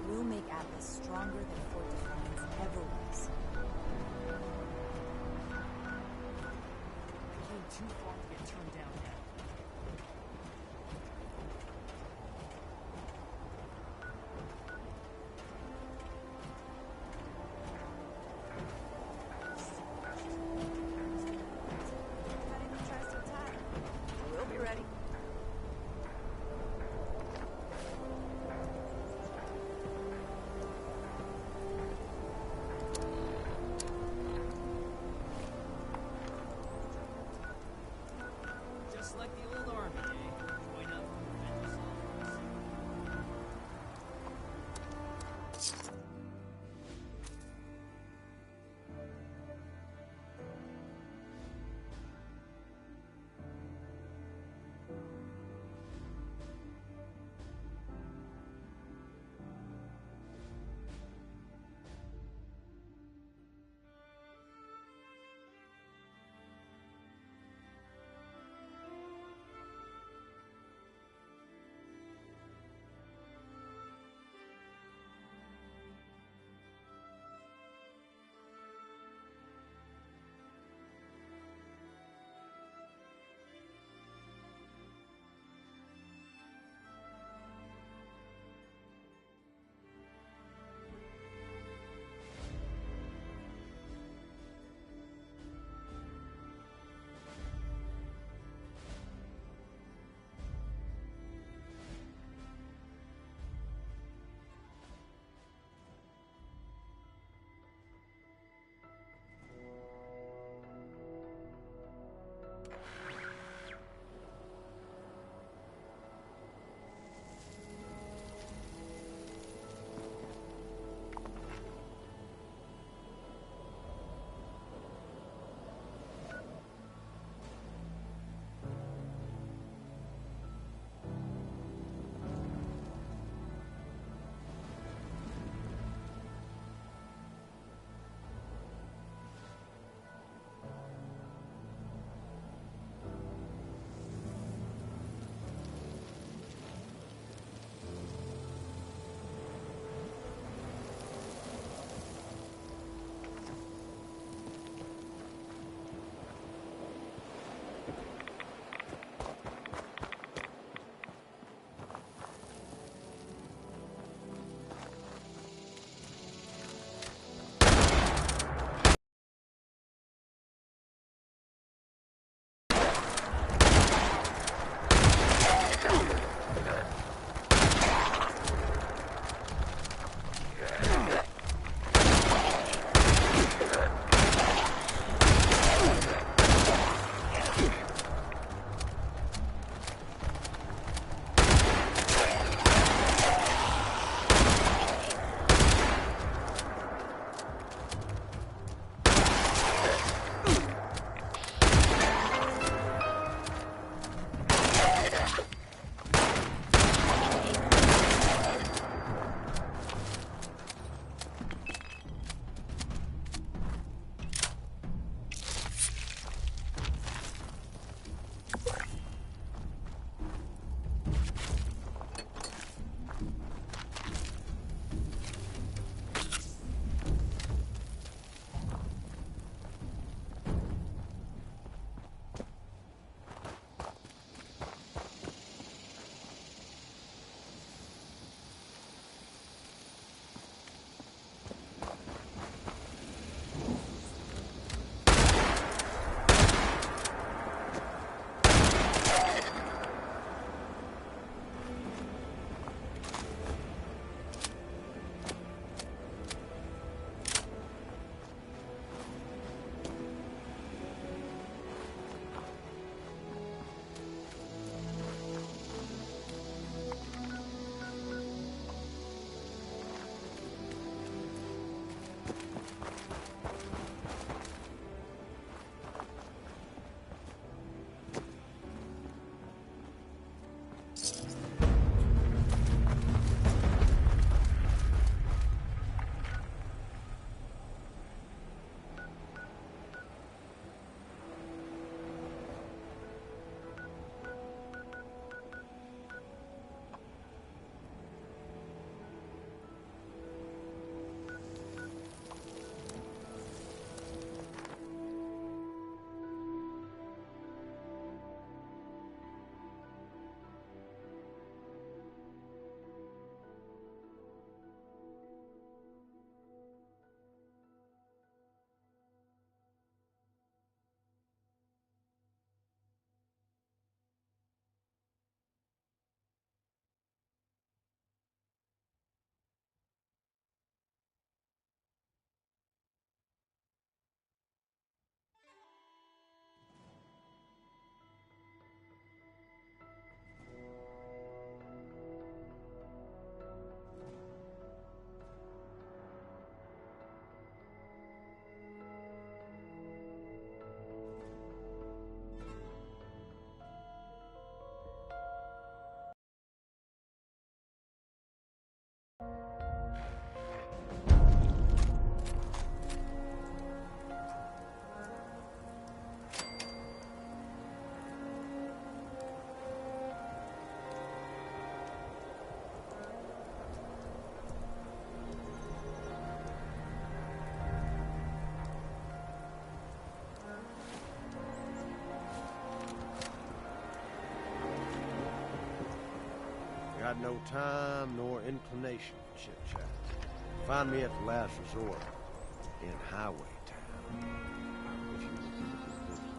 We'll make Atlas stronger than Fort Defiance ever was. I came too far to get turned down now. Not even try so tired. We'll be ready. got no time nor inclination for chit-chat. Find me at the last resort in Highway Town. If you're looking to do business.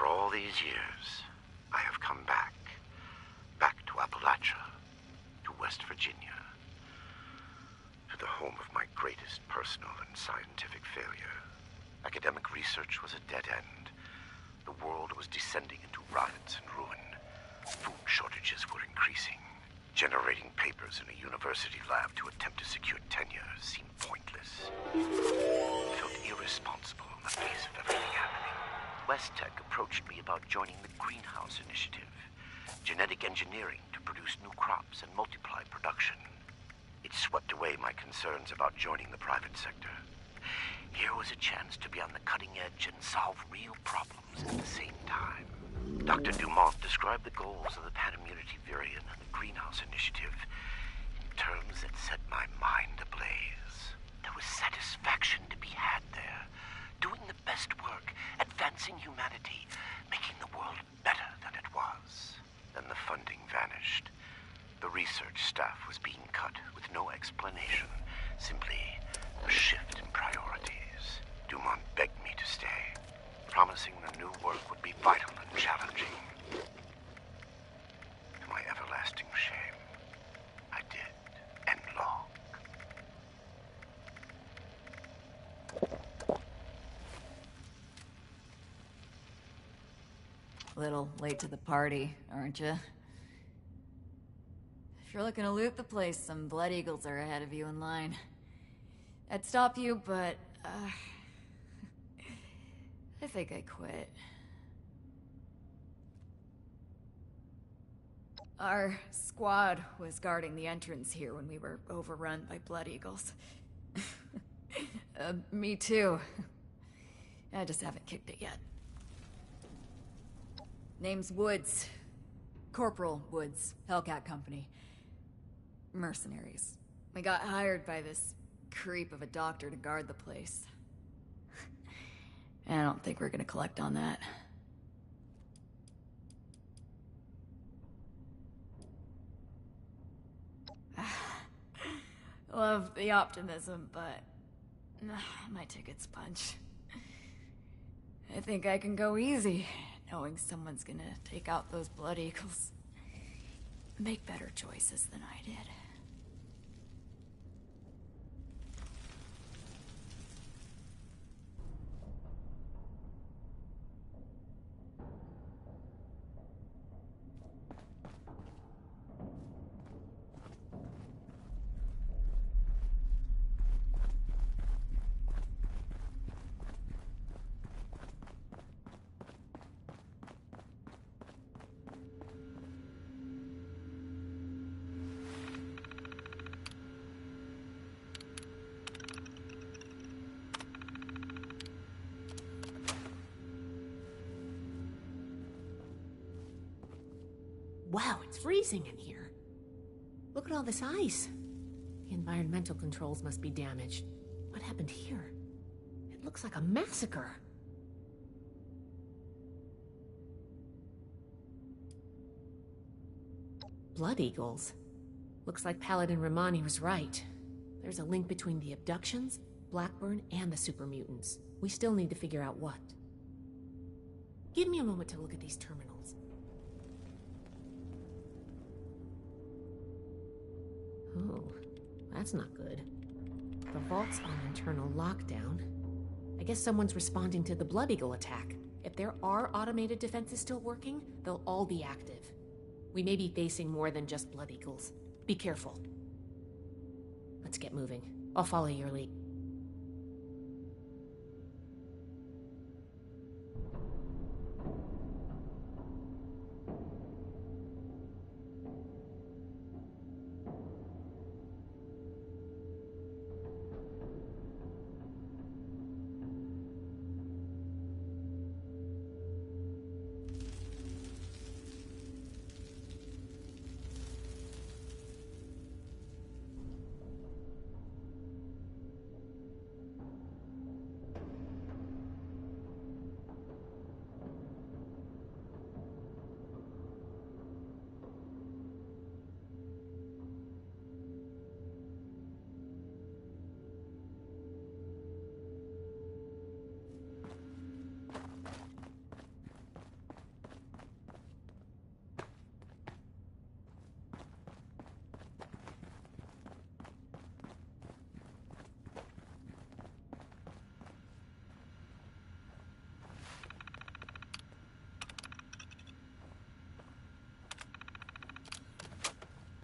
After all these years, I have come back. Back to Appalachia, to West Virginia, to the home of my greatest personal and scientific failure. Academic research was a dead end. The world was descending into riots and ruin. Food shortages were increasing. Generating papers in a university lab to attempt to secure tenure seemed pointless. It felt irresponsible in the face of everything happening. Westtech approached me about joining the Greenhouse Initiative, genetic engineering to produce new crops and multiply production. It swept away my concerns about joining the private sector. Here was a chance to be on the cutting edge and solve real problems at the same time. Dr. Dumont described the goals of the Pan-Immunity Virion and the Greenhouse Initiative in terms that set my mind ablaze. There was satisfaction to be had there, doing the best work, advancing humanity, making the world better than it was. Then the funding vanished. The research staff was being cut with no explanation, simply a shift in priorities. Dumont begged me to stay, promising the new work would be vital and challenging. To my everlasting shame, I did, and long. Little late to the party, aren't you? If you're looking to loot the place, some Blood Eagles are ahead of you in line. I'd stop you, but, I think I quit. Our squad was guarding the entrance here when we were overrun by Blood Eagles. Me too. I just haven't kicked it yet. Name's Woods. Corporal Woods, Hellcat Company. Mercenaries. We got hired by this creep of a doctor to guard the place. I don't think we're gonna collect on that. Love the optimism, but my ticket's punch. I think I can go easy, knowing someone's gonna take out those Blood Eagles. Make better choices than I did. Wow, it's freezing in here. Look at all this ice. The environmental controls must be damaged. What happened here? It looks like a massacre. Blood Eagles. Looks like Paladin Romani was right. There's a link between the abductions, Blackburn, and the super mutants. We still need to figure out what. Give me a moment to look at these terminals. Oh, that's not good. The vault's on internal lockdown. I guess someone's responding to the Blood Eagle attack. If there are automated defenses still working, they'll all be active. We may be facing more than just Blood Eagles. Be careful. Let's get moving. I'll follow your lead.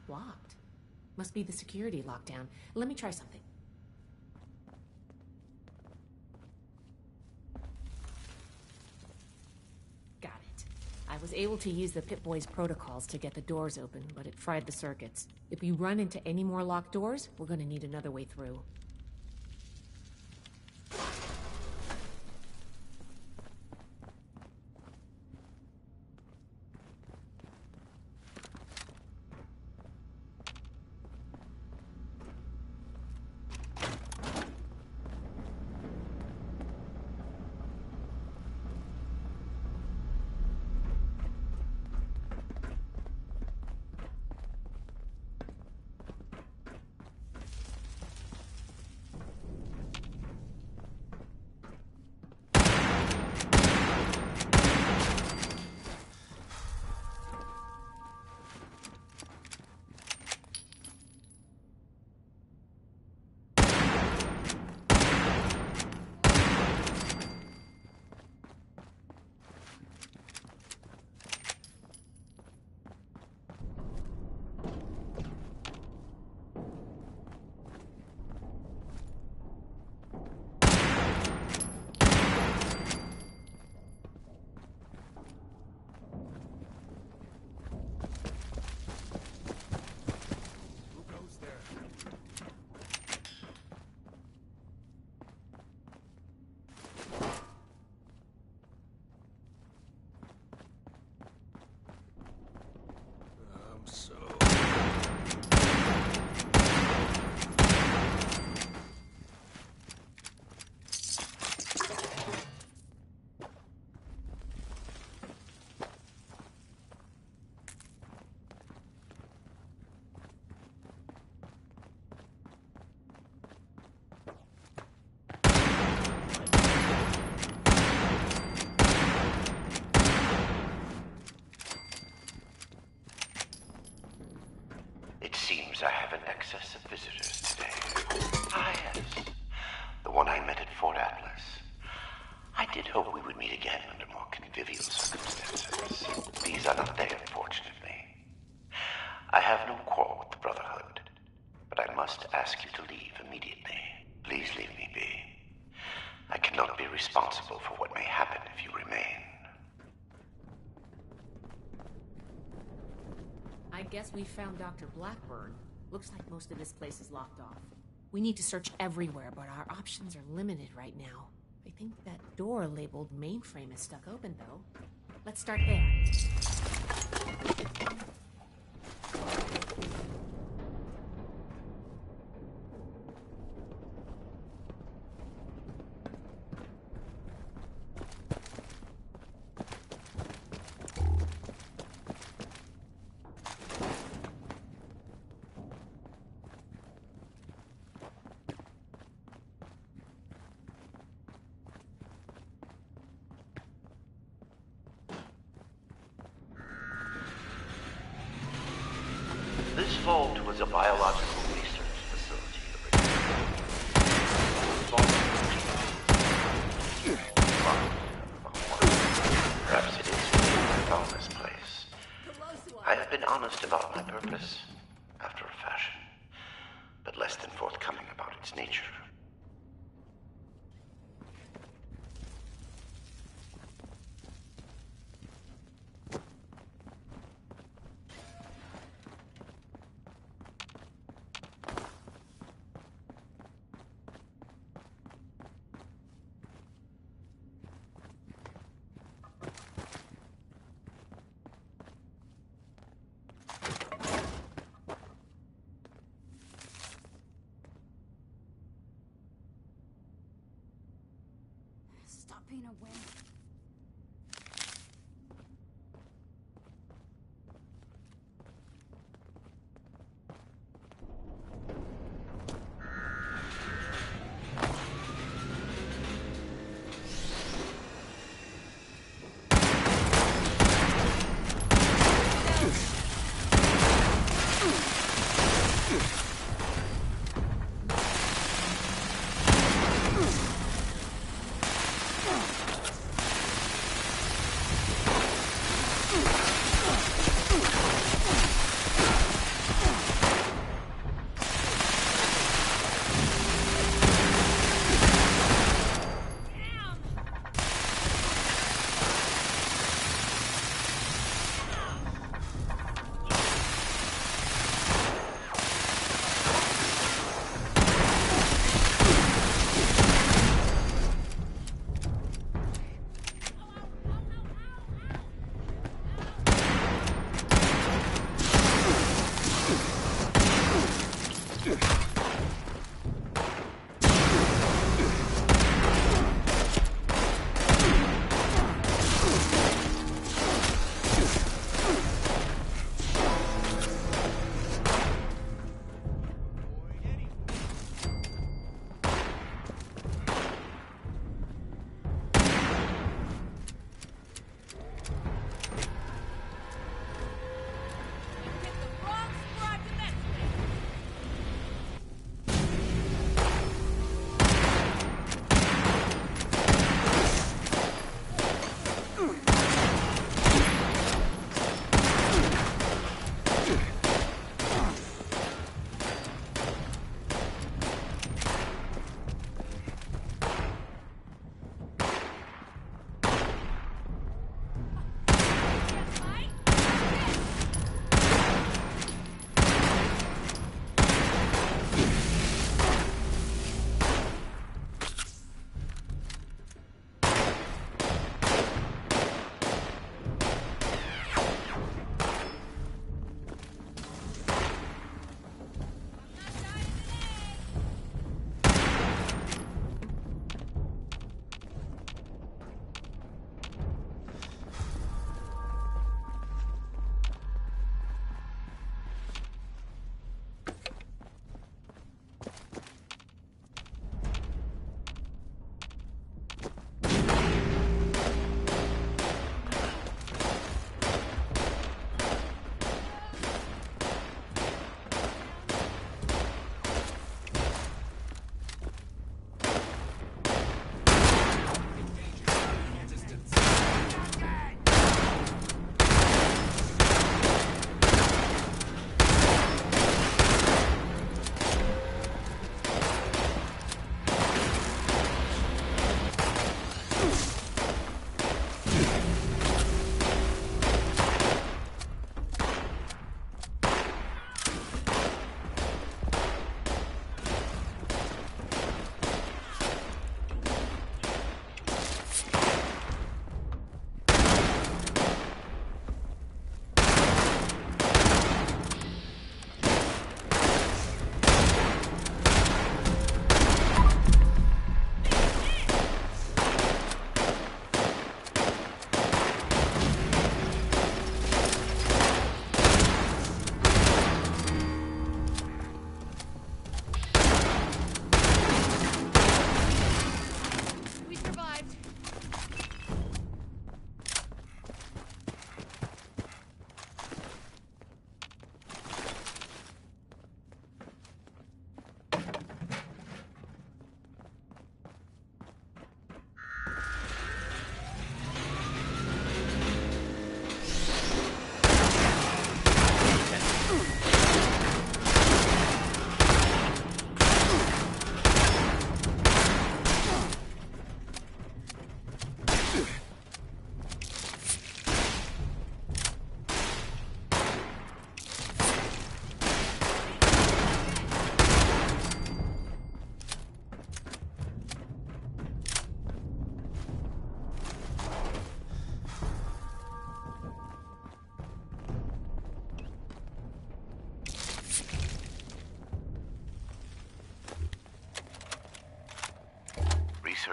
Locked. Must be the security lockdown. Let me try something. Got it. I was able to use the Pip-Boy's protocols to get the doors open, but it fried the circuits. If we run into any more locked doors, we're gonna need another way through. I have an excess of visitors today. Ah, yes. The one I met at Fort Atlas. I did hope we would meet again under more convivial circumstances. These are not they, unfortunately. I have no quarrel with the Brotherhood, but I must ask you to leave immediately. Please leave me be. I cannot be responsible for what may happen if you remain. I guess we found Dr. Blackburn. Looks like most of this place is locked off. We need to search everywhere, but our options are limited right now. I think that door labeled mainframe is stuck open, though. Let's start there. This vault was a biological research facility Perhaps it is I found this place. I have been honest about my purpose, after a fashion, but less than forthcoming about its nature. Stop being a wimp.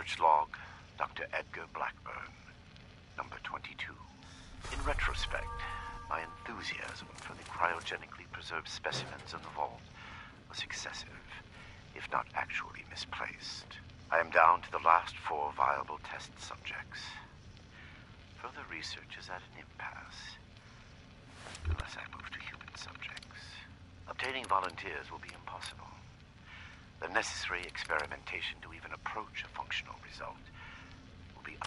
Research log, Dr. Edgar Blackburn, number 22. In retrospect, my enthusiasm for the cryogenically preserved specimens in the vault was excessive, if not actually misplaced. I am down to the last 4 viable test subjects. Further research is at an impasse, unless I move to human subjects. Obtaining volunteers will be impossible. The necessary experimentation to even approach a functional result will be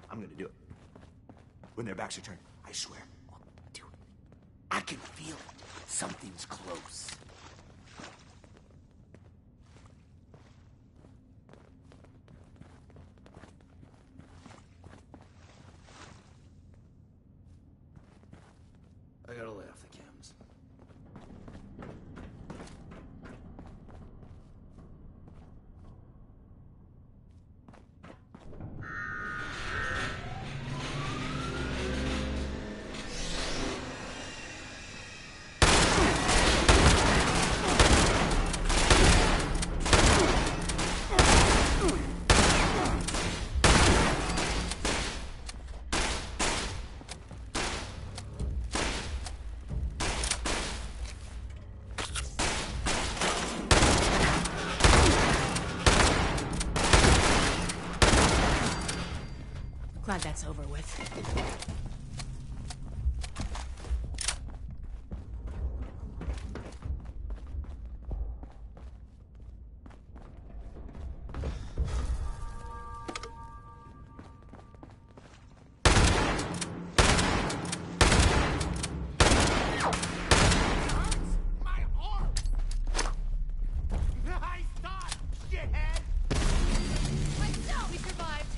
I'm gonna do it. When their backs are turned, I swear, I'll do it. I can feel it. Something's close. I gotta lay off the cams. Glad that's over with. My arm! Nice dodge, shithead! We survived.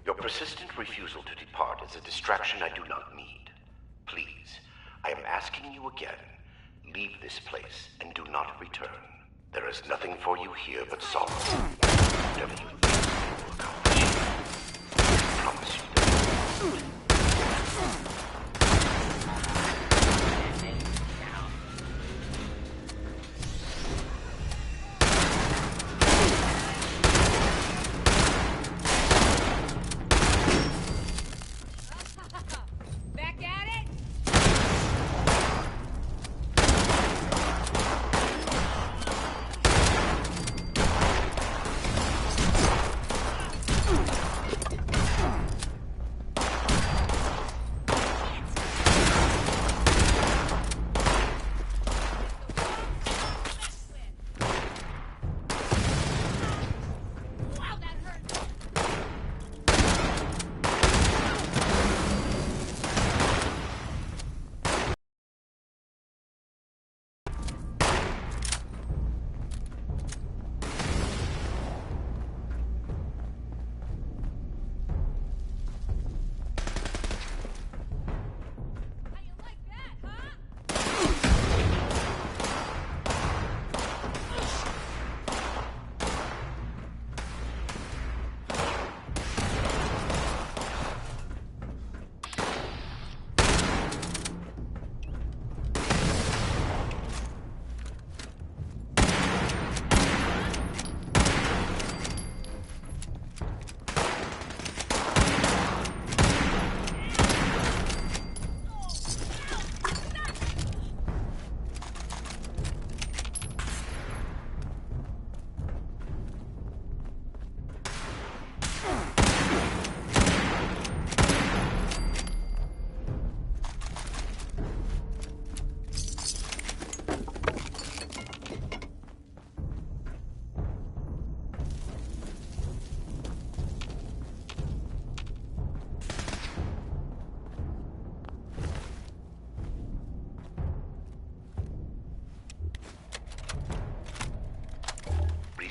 Your persistent refusal to depart is a distraction I do not need. Please, I am asking you again, leave this place and do not return. There is nothing for you here but sorrow. Whatever you think you will accomplish, I promise you that. Back at it?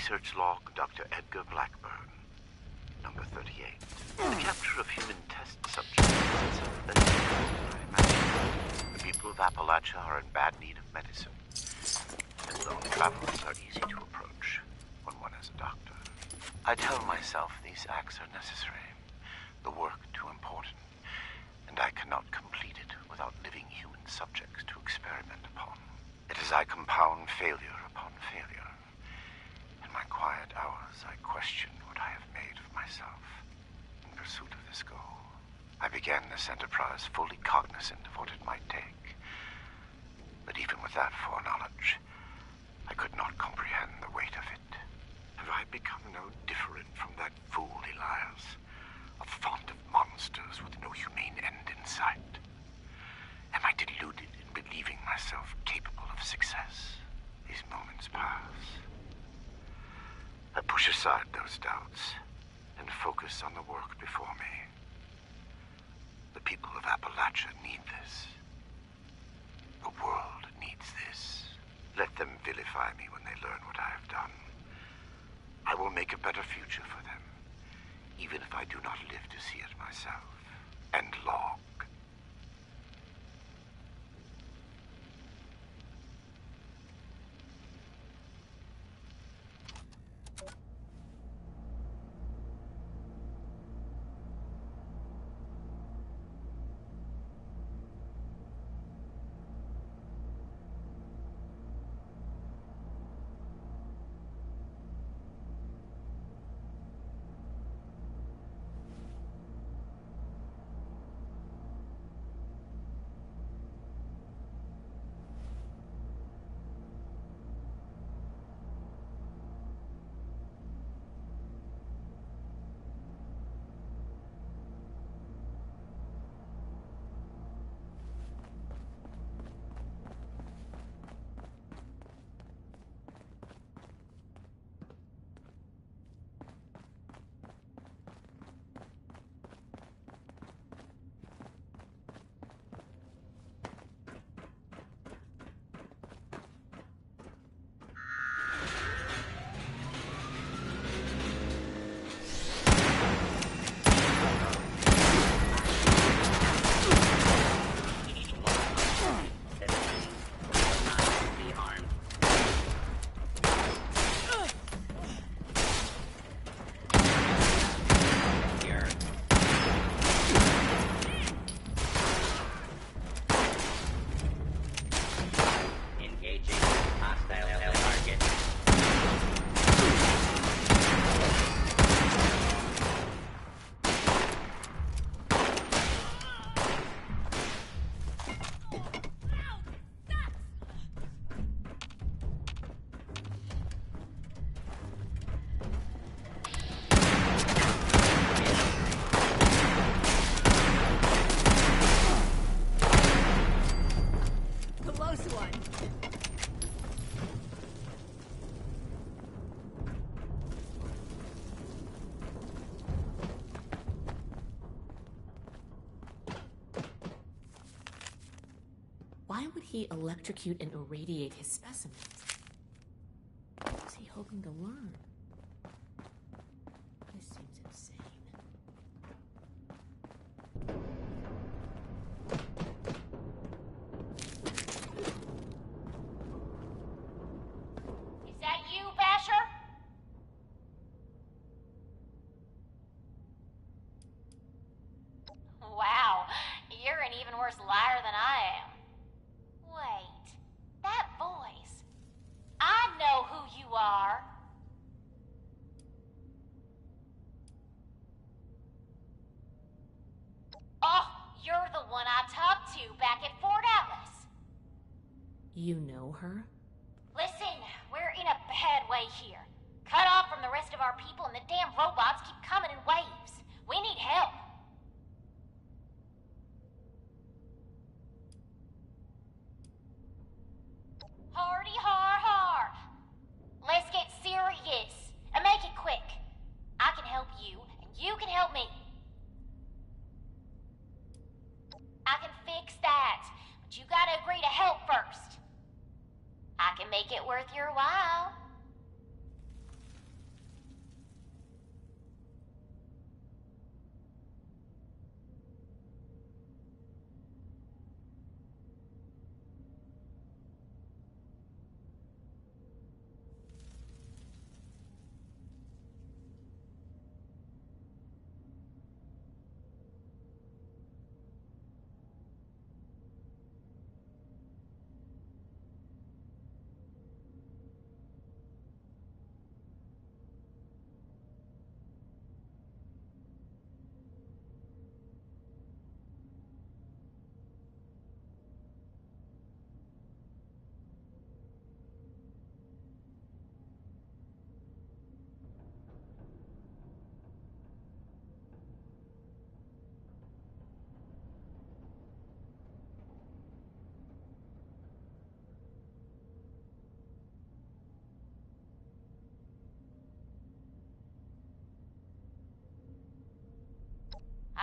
Research log, Dr. Edgar Blackburn, number 38. The capture of human test subjects is a I imagine. The people of Appalachia are in bad need of medicine, and lone travelers are easy to approach when one is a doctor. I tell myself these acts are necessary, the work too important, and I cannot complete it without living human subjects to experiment upon. It is I compound failure upon failure. In my quiet hours, I question what I have made of myself in pursuit of this goal. I began this enterprise fully cognizant of what it might take. But even with that foreknowledge, I could not comprehend the weight of it. Have I become no different from that fool Elias, a font of monsters with no humane end in sight? Am I deluded in believing myself capable of success? These moments pass. I push aside those doubts and focus on the work before me. The people of Appalachia need this. The world needs this. Let them vilify me when they learn what I have done. I will make a better future for them, even if I do not live to see it myself. And log. Why would he electrocute and irradiate his specimens? What was he hoping to learn? This seems insane. Is that you, Basher? Wow, you're an even worse liar than I am. Wait, that voice. I know who you are. Oh, you're the one I talked to back at Fort Atlas. You know her? Listen, we're in a bad way here. Cut off from the rest of our people and the damn robots keep coming in waves. We need help. Hardy har har. Let's get serious and make it quick. I can help you and you can help me. I can fix that, but you gotta agree to help first. I can make it worth your while.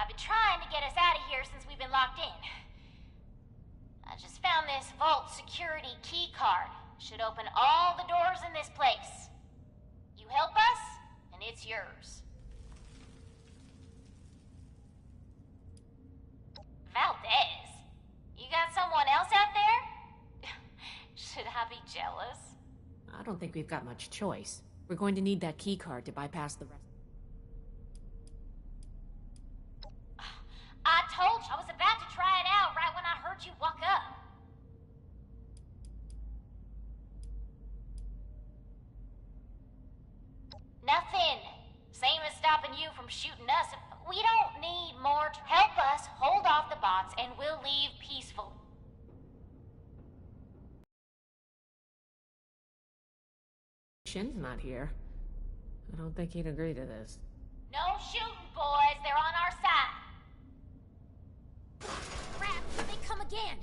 I've been trying to get us out of here since we've been locked in. I just found this vault security key card. Should open all the doors in this place. You help us, and it's yours. Valdez, you got someone else out there? Should I be jealous? I don't think we've got much choice. We're going to need that key card to bypass the rest. I told you I was about to try it out right when I heard you walk up. Nothing. Same as stopping you from shooting us. We don't need more. Help us hold off the bots and we'll leave peacefully. Shin's not here. I don't think he'd agree to this. No shooting, boys. They're on our side. Crap! They come again!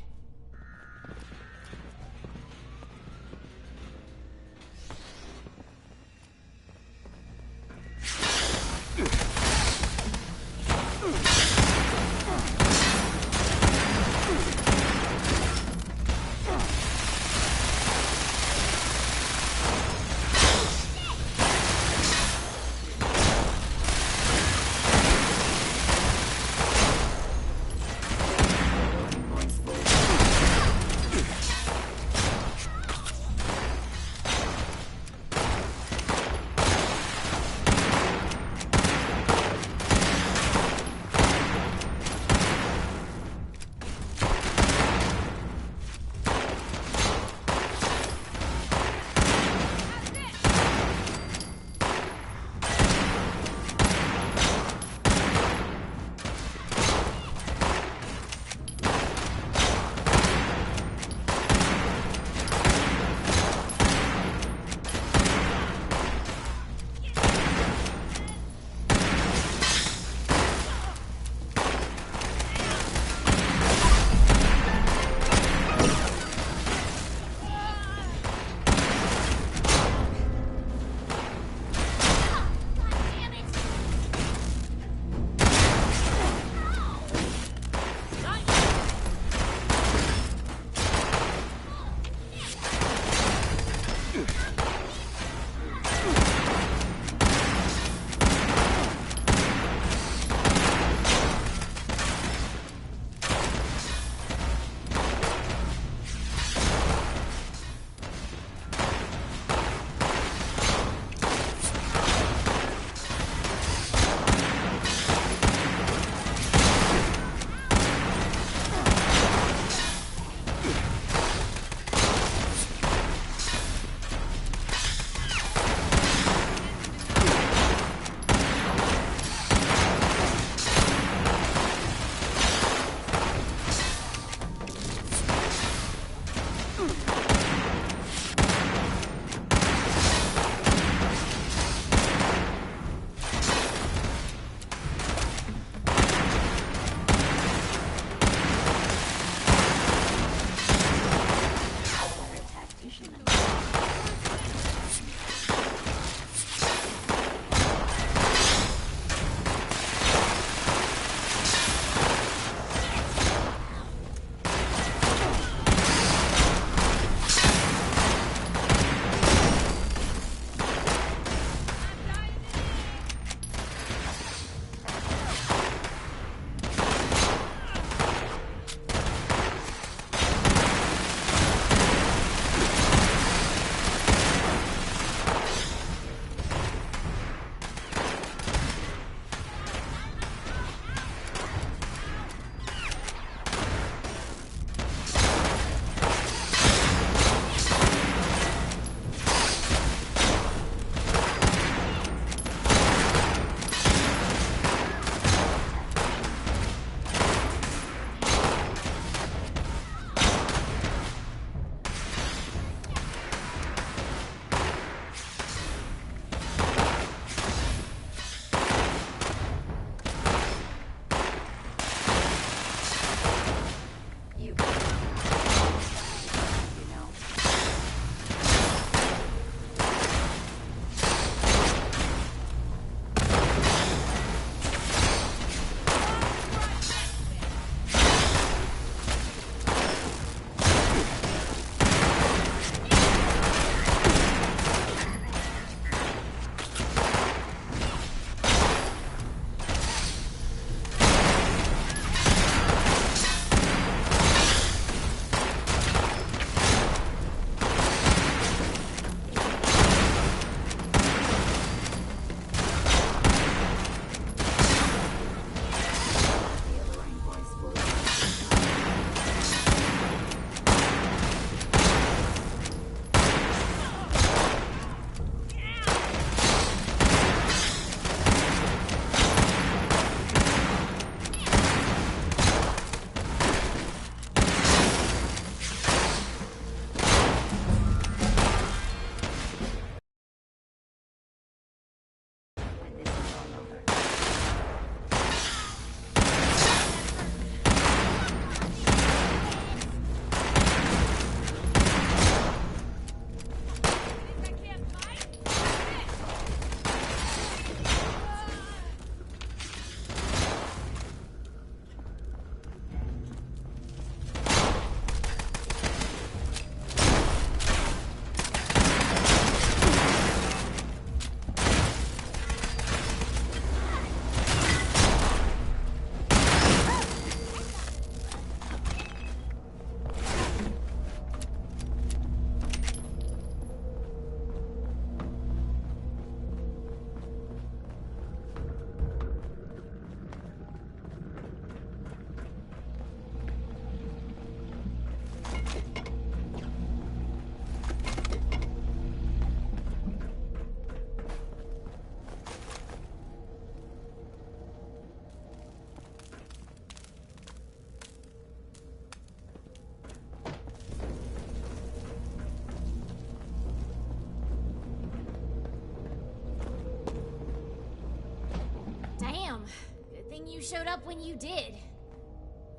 you showed up when you did.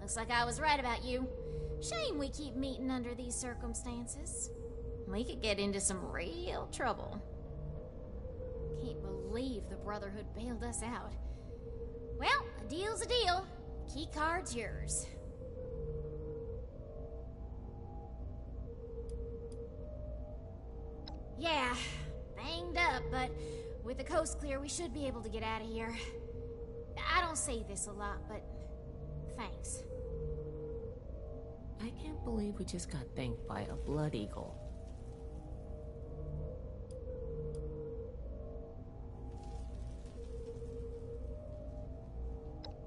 Looks like I was right about you. Shame we keep meeting under these circumstances. We could get into some real trouble. Can't believe the Brotherhood bailed us out. Well, a deal's a deal. Key card's yours. Yeah, banged up, but with the coast clear, we should be able to get out of here. I don't say this a lot, but thanks. I can't believe we just got thanked by a blood eagle.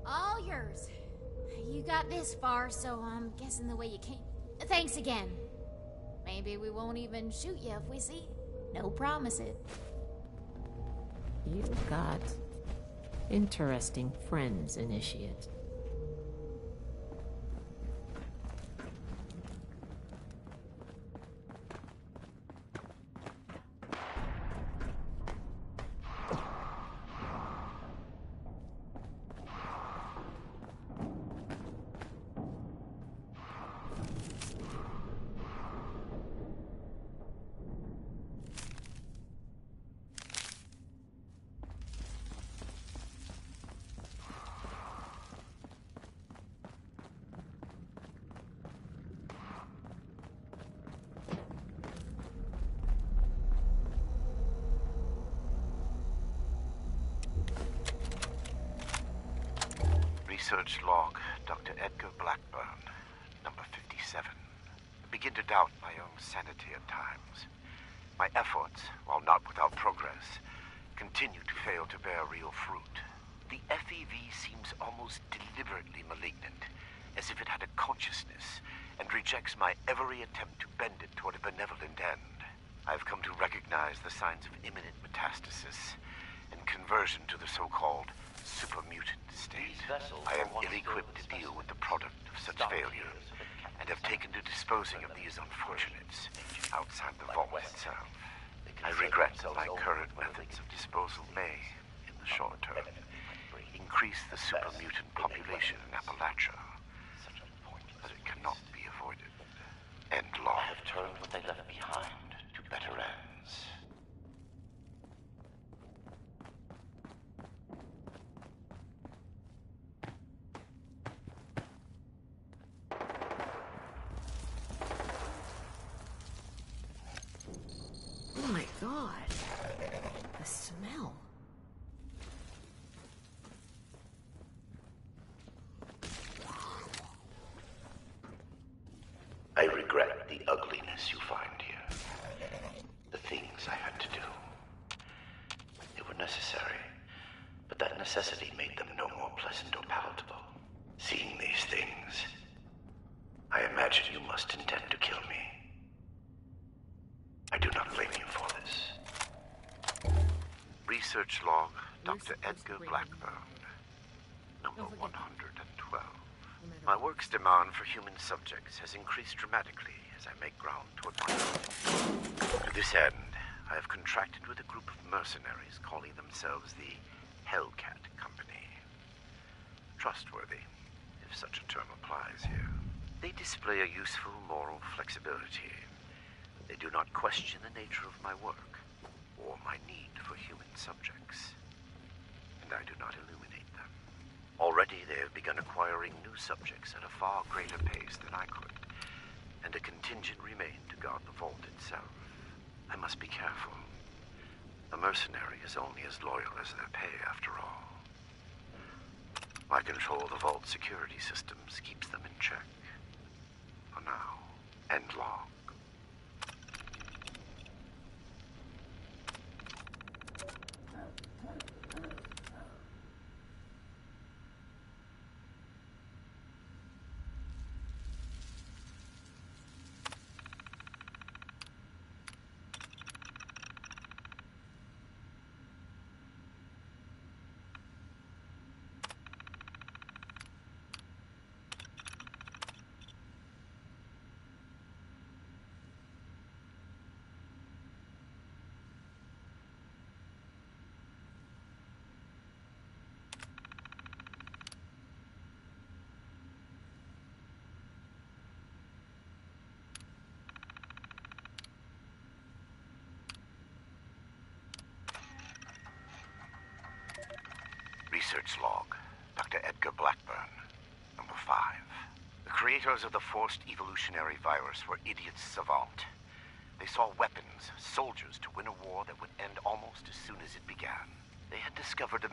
All yours. You got this far, so I'm guessing the way you came. Thanks again. Maybe we won't even shoot you if we see. No promises. You got interesting friends, Initiate. Research log, Dr. Edgar Blackburn, number 57. I begin to doubt my own sanity at times. My efforts, while not without progress, continue to fail to bear real fruit. The FEV seems almost deliberately malignant, as if it had a consciousness and rejects my every attempt to bend it toward a benevolent end. I have come to recognize the signs of imminent metastasis and conversion to the so-called supermutant state. I am ill-equipped to deal with the product of such failure, and have taken to disposing of these unfortunates outside the vault itself. I regret that my current methods of disposal may, in the short term, increase the supermutant population in Appalachia, but it cannot be avoided. End log. I have turned what they left behind to better ends. Oh my god. The smell. I regret the ugliness you find here. The things I had to do. They were necessary, but that necessity made them no more pleasant or palatable. Seeing these things, I imagine you must intend to kill me. I do not blame you for this. Research log, Dr. Edgar Blackburn, number 112. My work's demand for human subjects has increased dramatically as I make ground toward my goal. To this end, I have contracted with a group of mercenaries calling themselves the Hellcat Company. Trustworthy, if such a term applies here. They display a useful moral flexibility. They do not question the nature of my work, or my need for human subjects. And I do not illuminate them. Already they have begun acquiring new subjects at a far greater pace than I could, and a contingent remained to guard the vault itself. I must be careful. A mercenary is only as loyal as their pay, after all. My control of the vault security systems keeps them in check. For now. End log. Research log, Dr. Edgar Blackburn, number 5. The creators of the forced evolutionary virus were idiots savant. They saw weapons, soldiers to win a war that would end almost as soon as it began. They had discovered a...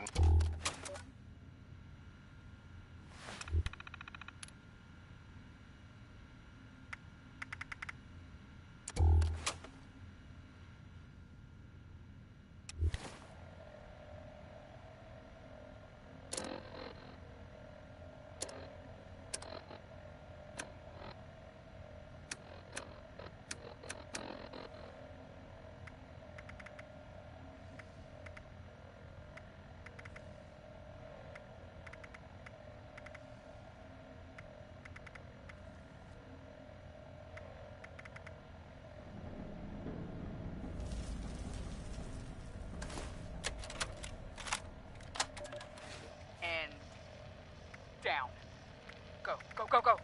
And down. Go, go, go, go.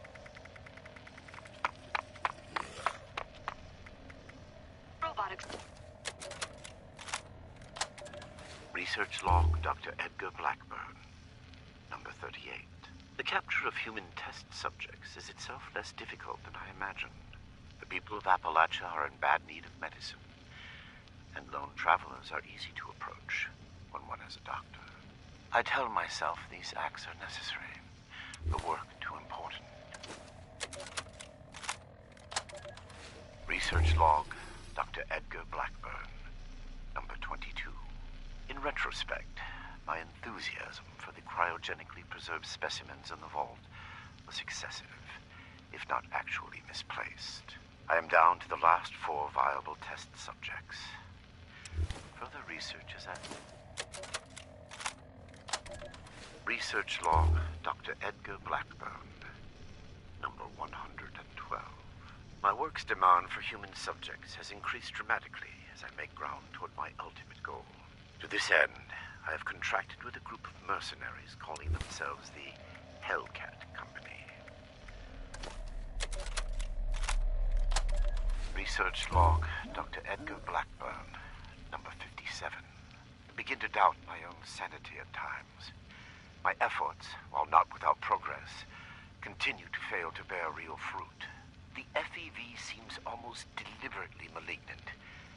Robotics. Research log, Dr. Edgar Blackburn, number 38. The capture of human test subjects is itself less difficult than I imagined. The people of Appalachia are in bad need of medicine, and lone travelers are easy to approach when one is a doctor. I tell myself these acts are necessary, the work too important. Research log, Dr. Edgar Blackburn, number 22. In retrospect, my enthusiasm for the cryogenically preserved specimens in the vault was excessive, if not actually misplaced. I am down to the last 4 viable test subjects. Further research is at... Research log, Dr. Edgar Blackburn, number 112. My work's demand for human subjects has increased dramatically as I make ground toward my ultimate goal. To this end, I have contracted with a group of mercenaries calling themselves the Hellcat Company. Research log, Dr. Edgar Blackburn, number 57. I begin to doubt my own sanity at times. My efforts, while not without progress, continue to fail to bear real fruit. The FEV seems almost deliberately malignant,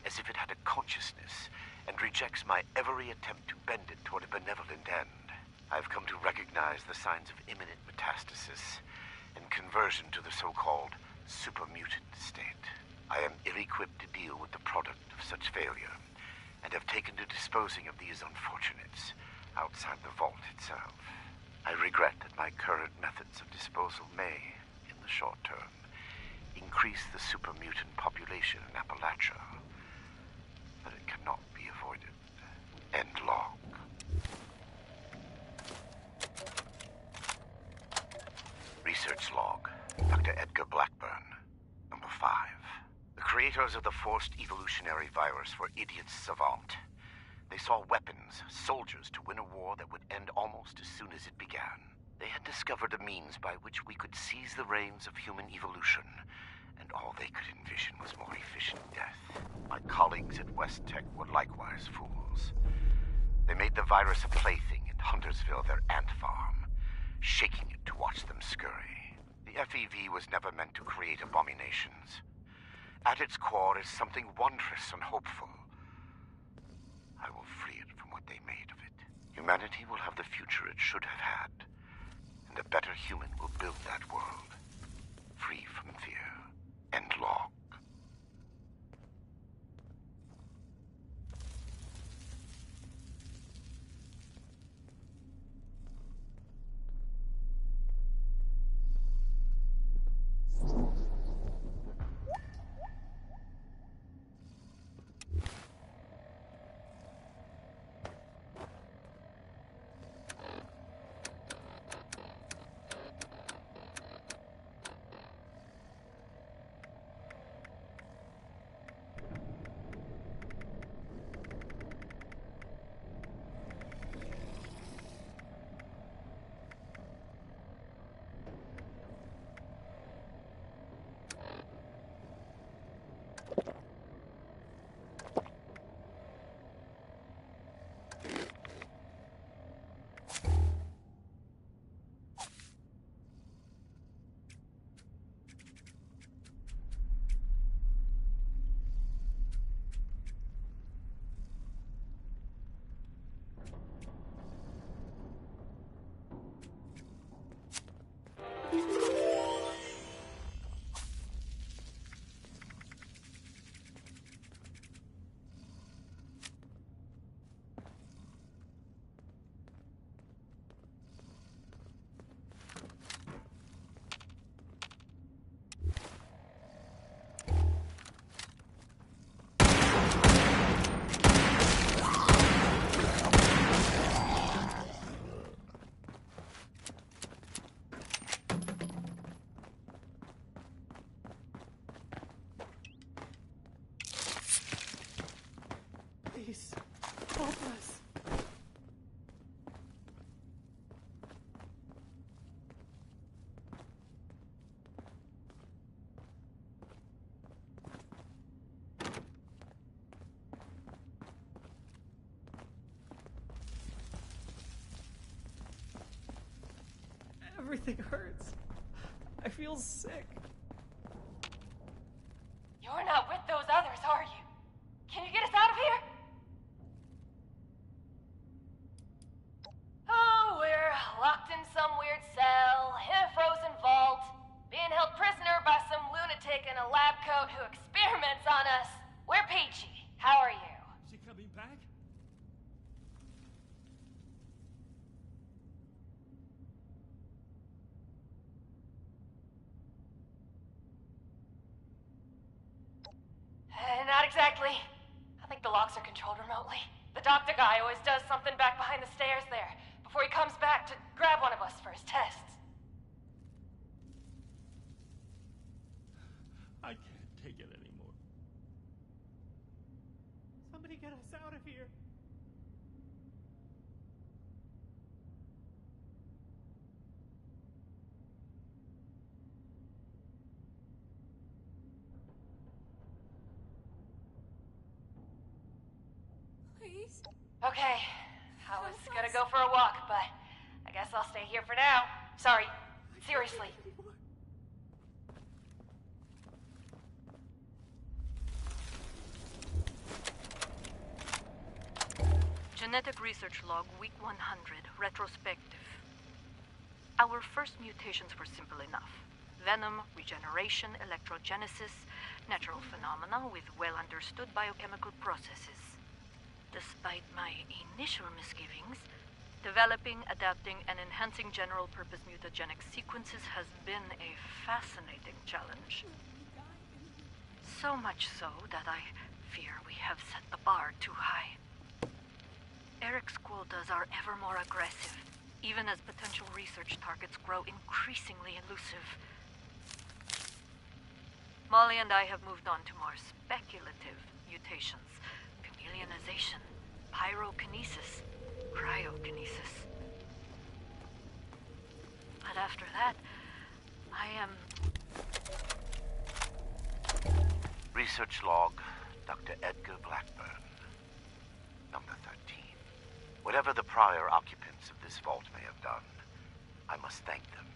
as if it had a consciousness and rejects my every attempt to bend it toward a benevolent end. I've come to recognize the signs of imminent metastasis and conversion to the so-called supermutant state. I am ill-equipped to deal with the product of such failure, and have taken to disposing of these unfortunates outside the vault itself. I regret that my current methods of disposal may, in the short term, increase the supermutant population in Appalachia, but it cannot be avoided. End log. Research log, Dr. Edgar Blackburn, number 5. The creators of the forced evolutionary virus were idiots savant. They saw weapons, soldiers to win a war that would end almost as soon as it began. They had discovered a means by which we could seize the reins of human evolution, and all they could envision was more efficient death. My colleagues at West Tech were likewise fools. They made the virus a plaything in Huntersville, their ant farm, shaking it to watch them scurry. The FEV was never meant to create abominations. At its core is something wondrous and hopeful. I will free it from what they made of it. Humanity will have the future it should have had, and a better human will build that world, free from fear. End log. Everything hurts. I feel sick. You're not with those others, are you? Can you get us out of here? Oh, we're locked in some weird cell, in a frozen vault, being held prisoner by some lunatic in a lab coat who experiments on us. We're peachy. How are you? Is she coming back? Not exactly. I think the locks are controlled remotely. The doctor guy always does something back behind the stairs there, before he comes back to grab one of us for his tests. I can't take it anymore. Somebody get us out of here. Please? Okay, I was gonna go for a walk, but I guess I'll stay here for now. Sorry, seriously. Genetic research log, week 100, retrospective. Our first mutations were simple enough. Venom, regeneration, electrogenesis, natural phenomena with well-understood biochemical processes. Despite my initial misgivings, developing, adapting, and enhancing general-purpose mutagenic sequences has been a fascinating challenge. So much so that I fear we have set the bar too high. Eric's quotas are ever more aggressive, even as potential research targets grow increasingly elusive. Molly and I have moved on to more speculative mutations. Chameleonization, pyrokinesis, cryokinesis. But after that, I am... Research log, Dr. Edgar Blackburn, number 13. Whatever the prior occupants of this vault may have done, I must thank them,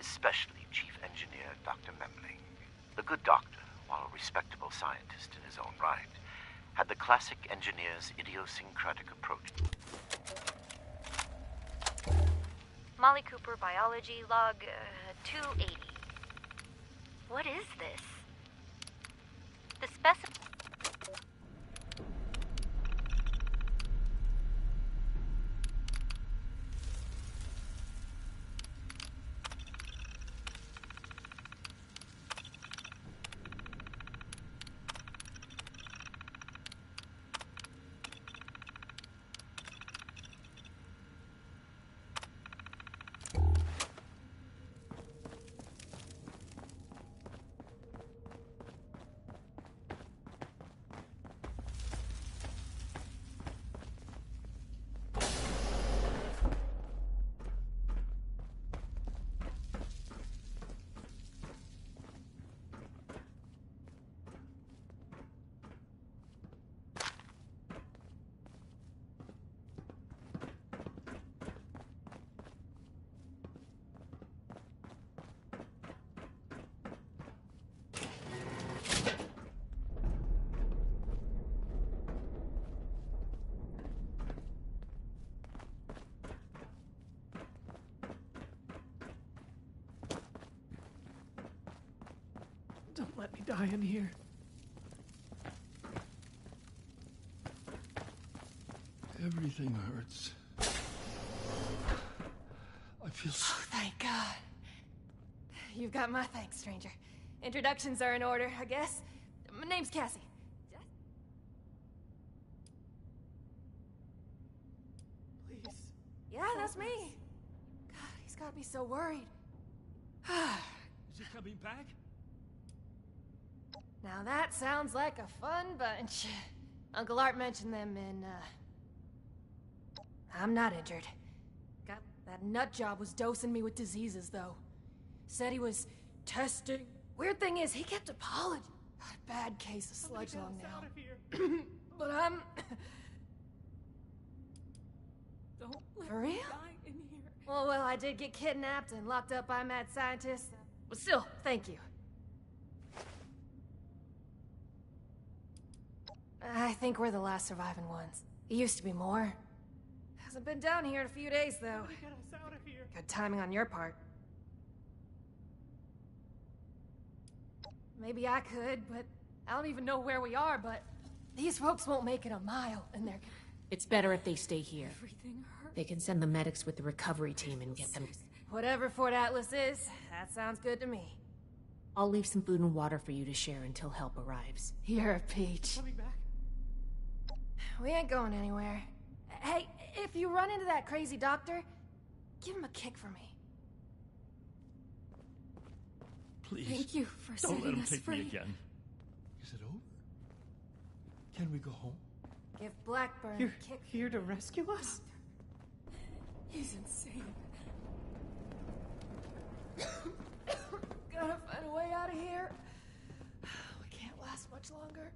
especially Chief Engineer Dr. Memling. The good doctor, while a respectable scientist in his own right, had the classic engineer's idiosyncratic approach. Molly Cooper, biology, log 280. What is this? The specimen... Don't let me die in here. Everything hurts. I feel so... Oh, thank God. You've got my thanks, stranger. Introductions are in order, I guess. My name's Cassie. Please. Yeah, that's me. God, he's got me so worried. Is he coming back? Now that sounds like a fun bunch. Uncle Art mentioned them in, I'm not injured. That nut job was dosing me with diseases, though. Said he was testing. Weird thing is, he kept apologizing. Bad case of sludge lung now. But I'm... Don't let For me real? die in here. Well, I did get kidnapped and locked up by mad scientists. But still, thank you. I think we're the last surviving ones. It used to be more. Hasn't been down here in a few days, though. Get us out of here. Good timing on your part. Maybe I could, but I don't even know where we are, but these folks won't make it a mile, and they're... It's better if they stay here. Everything hurts. They can send the medics with the recovery team and get them... Whatever Fort Atlas is, that sounds good to me. I'll leave some food and water for you to share until help arrives. You're a peach. Coming back? We ain't going anywhere. Hey, if you run into that crazy doctor, give him a kick for me. Please. Thank you for Don't let setting him us take free. me again. Is it over? Can we go home? Give Blackburn You're a kick. here to rescue us? He's insane. Gotta find a way out of here. We can't last much longer.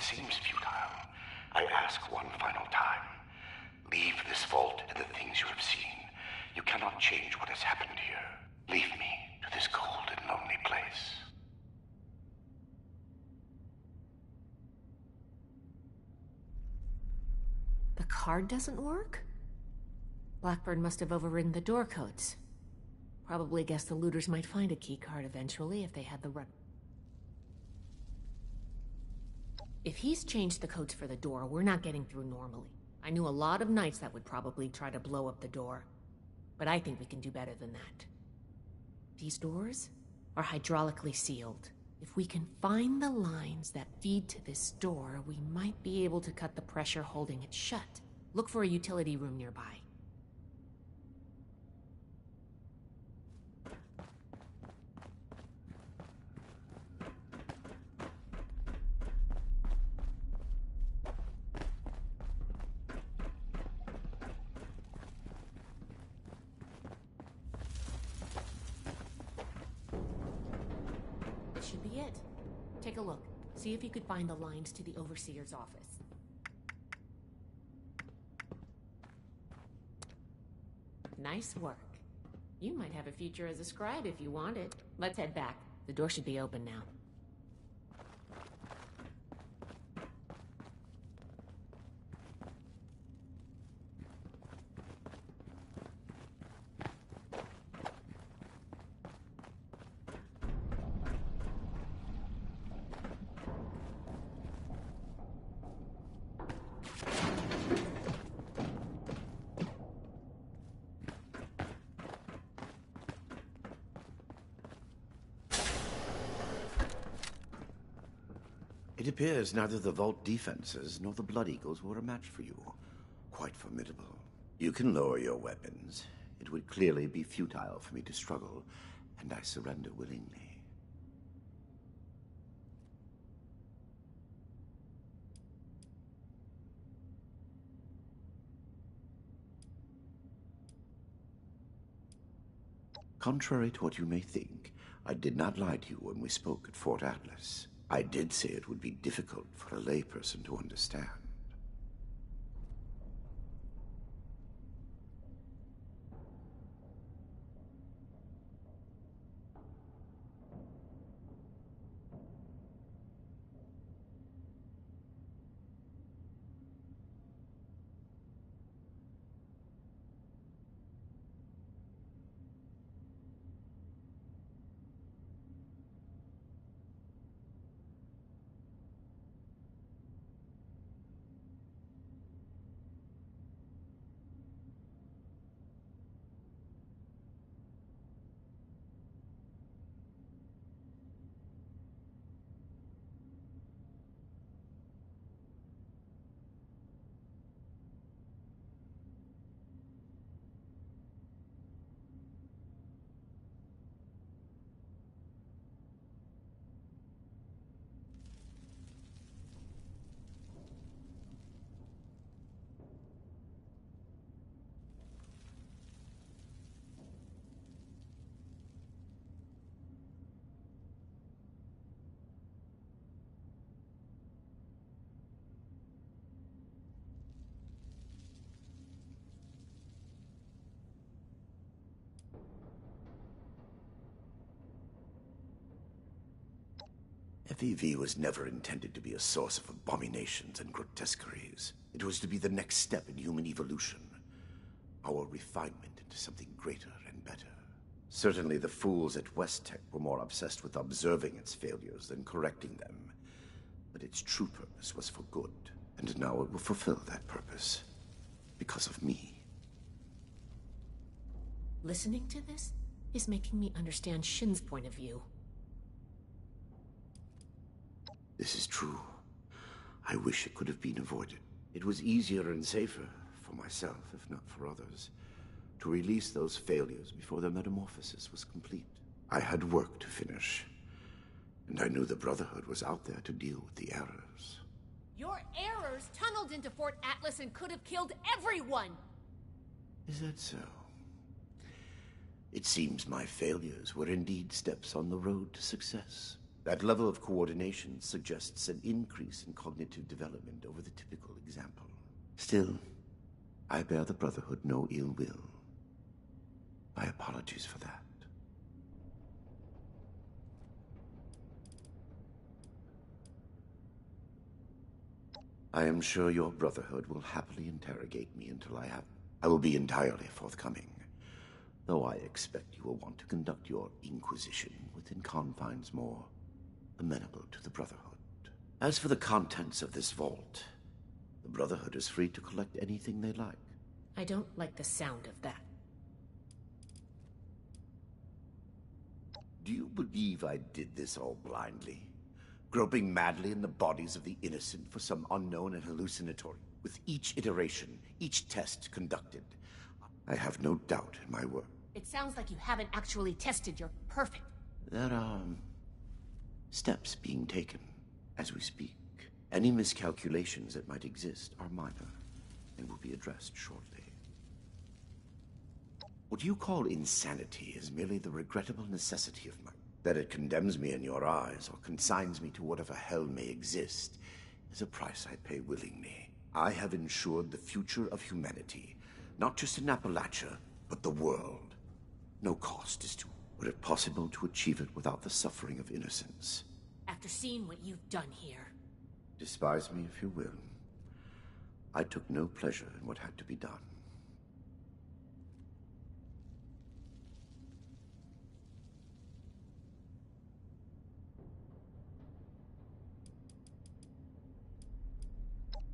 It seems futile. I ask one final time. Leave this vault and the things you have seen. You cannot change what has happened here. Leave me to this cold and lonely place. The card doesn't work? Blackburn must have overridden the door codes. Probably guessed the looters might find a key card eventually if they had the If he's changed the codes for the door, we're not getting through normally. I knew a lot of knights that would probably try to blow up the door. But I think we can do better than that. These doors are hydraulically sealed. If we can find the lines that feed to this door, we might be able to cut the pressure holding it shut. Look for a utility room nearby. Should be it. Take a look. See if you could find the lines to the Overseer's office. Nice work. You might have a future as a scribe if you want it. Let's head back. The door should be open now. It appears neither the vault defenses nor the Blood Eagles were a match for you. Quite formidable. You can lower your weapons. It would clearly be futile for me to struggle, and I surrender willingly. Contrary to what you may think, I did not lie to you when we spoke at Fort Atlas. I did say it would be difficult for a layperson to understand. FEV was never intended to be a source of abominations and grotesqueries. It was to be the next step in human evolution. Our refinement into something greater and better. Certainly the fools at West Tech were more obsessed with observing its failures than correcting them. But its true purpose was for good, and now it will fulfill that purpose. Because of me. Listening to this is making me understand Shin's point of view. This is true. I wish it could have been avoided. It was easier and safer, for myself, if not for others, to release those failures before their metamorphosis was complete. I had work to finish, and I knew the Brotherhood was out there to deal with the errors. Your errors tunneled into Fort Atlas and could have killed everyone! Is that so? It seems my failures were indeed steps on the road to success. That level of coordination suggests an increase in cognitive development over the typical example. Still, I bear the Brotherhood no ill will. My apologies for that. I am sure your Brotherhood will happily interrogate me until I will be entirely forthcoming. Though I expect you will want to conduct your inquisition within confines more amenable to the Brotherhood. As for the contents of this vault, the Brotherhood is free to collect anything they like. I don't like the sound of that. Do you believe I did this all blindly? Groping madly in the bodies of the innocent for some unknown and hallucinatory. With each iteration, each test conducted, I have no doubt in my work. It sounds like you haven't actually tested your perfect. There are steps being taken as we speak. Any miscalculations that might exist are minor and will be addressed shortly. What you call insanity is merely the regrettable necessity of mine. That it condemns me in your eyes or consigns me to whatever hell may exist is a price I pay willingly. I have ensured the future of humanity, not just in Appalachia, but the world. No cost is too. Were it possible to achieve it without the suffering of innocence? After seeing what you've done here. Despise me if you will. I took no pleasure in what had to be done.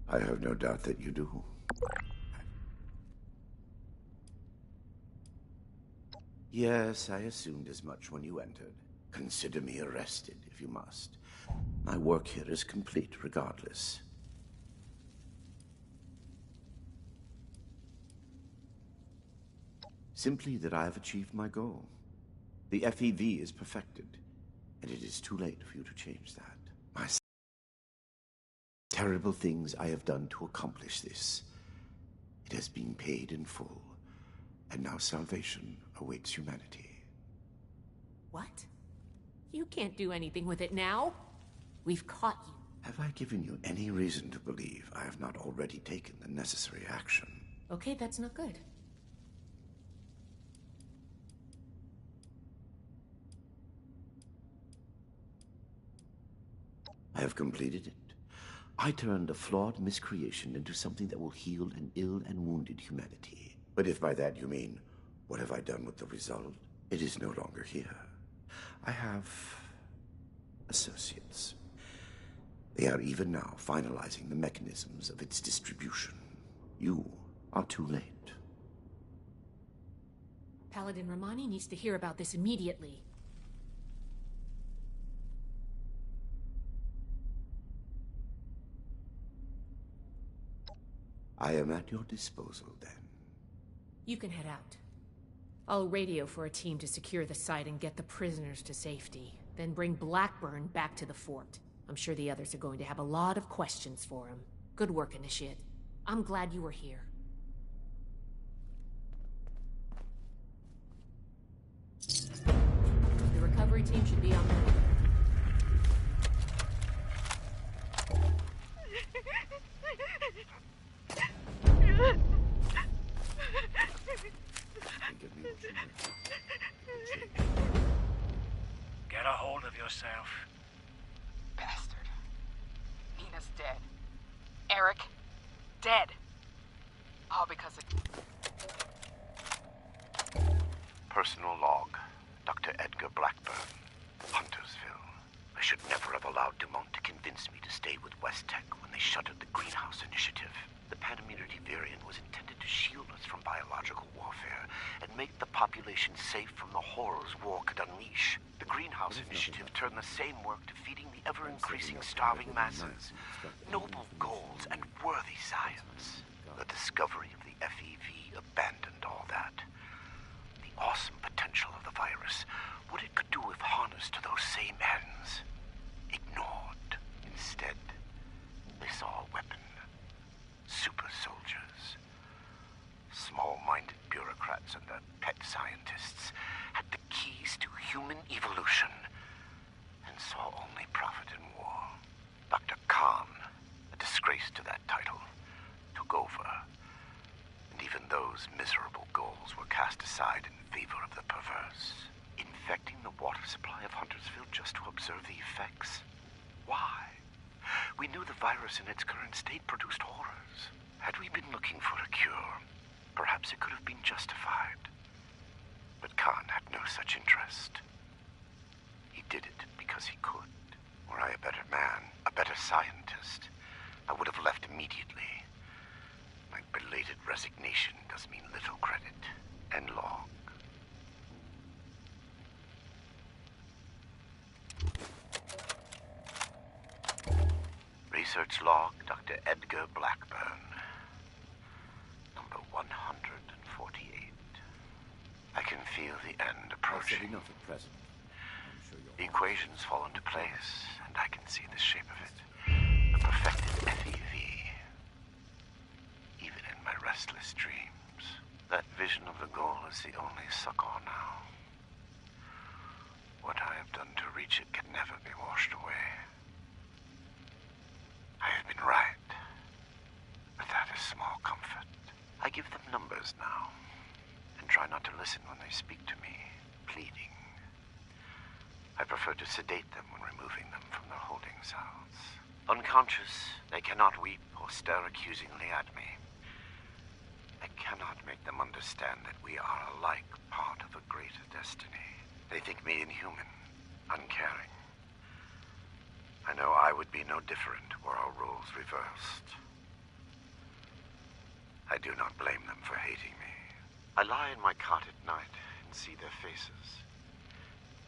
I have no doubt that you do. Yes, I assumed as much when you entered. Consider me arrested, if you must. My work here is complete, regardless. Simply that I have achieved my goal. The FEV is perfected, and it is too late for you to change that. My terrible things I have done to accomplish this. It has been paid in full, and now salvation awaits humanity. What? You can't do anything with it now. We've caught you. Have I given you any reason to believe I have not already taken the necessary action? Okay, that's not good. I have completed it. I turned a flawed miscreation into something that will heal an ill and wounded humanity. But if by that you mean, what have I done with the result? It is no longer here. I have associates. They are even now finalizing the mechanisms of its distribution. You are too late. Paladin Romani needs to hear about this immediately. I am at your disposal, then. You can head out. I'll radio for a team to secure the site and get the prisoners to safety. Then bring Blackburn back to the fort. I'm sure the others are going to have a lot of questions for him. Good work, Initiate. I'm glad you were here. The recovery team should be on the way. Get a hold of yourself. Bastard. Nina's dead. Eric, dead. All because of... Personal log, Dr. Edgar Blackburn, Huntersville. I should never have allowed Dumont to convince me to stay with West Tech when they shuttered the Greenhouse Initiative. The Panimmunity variant was intended to shield us from biological warfare and make the population safe from the horrors war could unleash. The Greenhouse Initiative turned the same work to feeding the ever-increasing starving masses. Noble goals and worthy science. The discovery of the FEV abandoned all that. The awesome potential of the virus, what it could do if harnessed to those same ends. Ignored. Instead, they saw a weapon. Super soldiers. Small-minded bureaucrats and their pet scientists had the keys to human evolution and saw only profit in war. Dr. Khan, a disgrace to that title, took over. And even those miserable goals were cast aside in favor of the perverse. Infecting the water supply of Huntersville just to observe the effects? Why? We knew the virus in its current state produced horrors. Had we been looking for a cure, perhaps it could have been justified. But Khan had no such interest. He did it because he could. Were I a better man, a better scientist, I would have left immediately. My belated resignation does mean little credit. And long. Research log, Dr. Edgar Blackburn. Number 148. I can feel the end approaching. Enough at present. The equations fall into place, and I can see the shape of it. The perfected FEV. Even in my restless dreams, that vision of the goal is the only succor now. What I have done to reach it can never be washed away. I have been right, but that is small comfort. I give them numbers now, and try not to listen when they speak to me, pleading. I prefer to sedate them when removing them from their holding cells. Unconscious, they cannot weep or stare accusingly at me. I cannot make them understand that we are alike part of a greater destiny. They think me inhuman, uncaring. I know I would be no different were our roles reversed. I do not blame them for hating me. I lie in my cot at night and see their faces.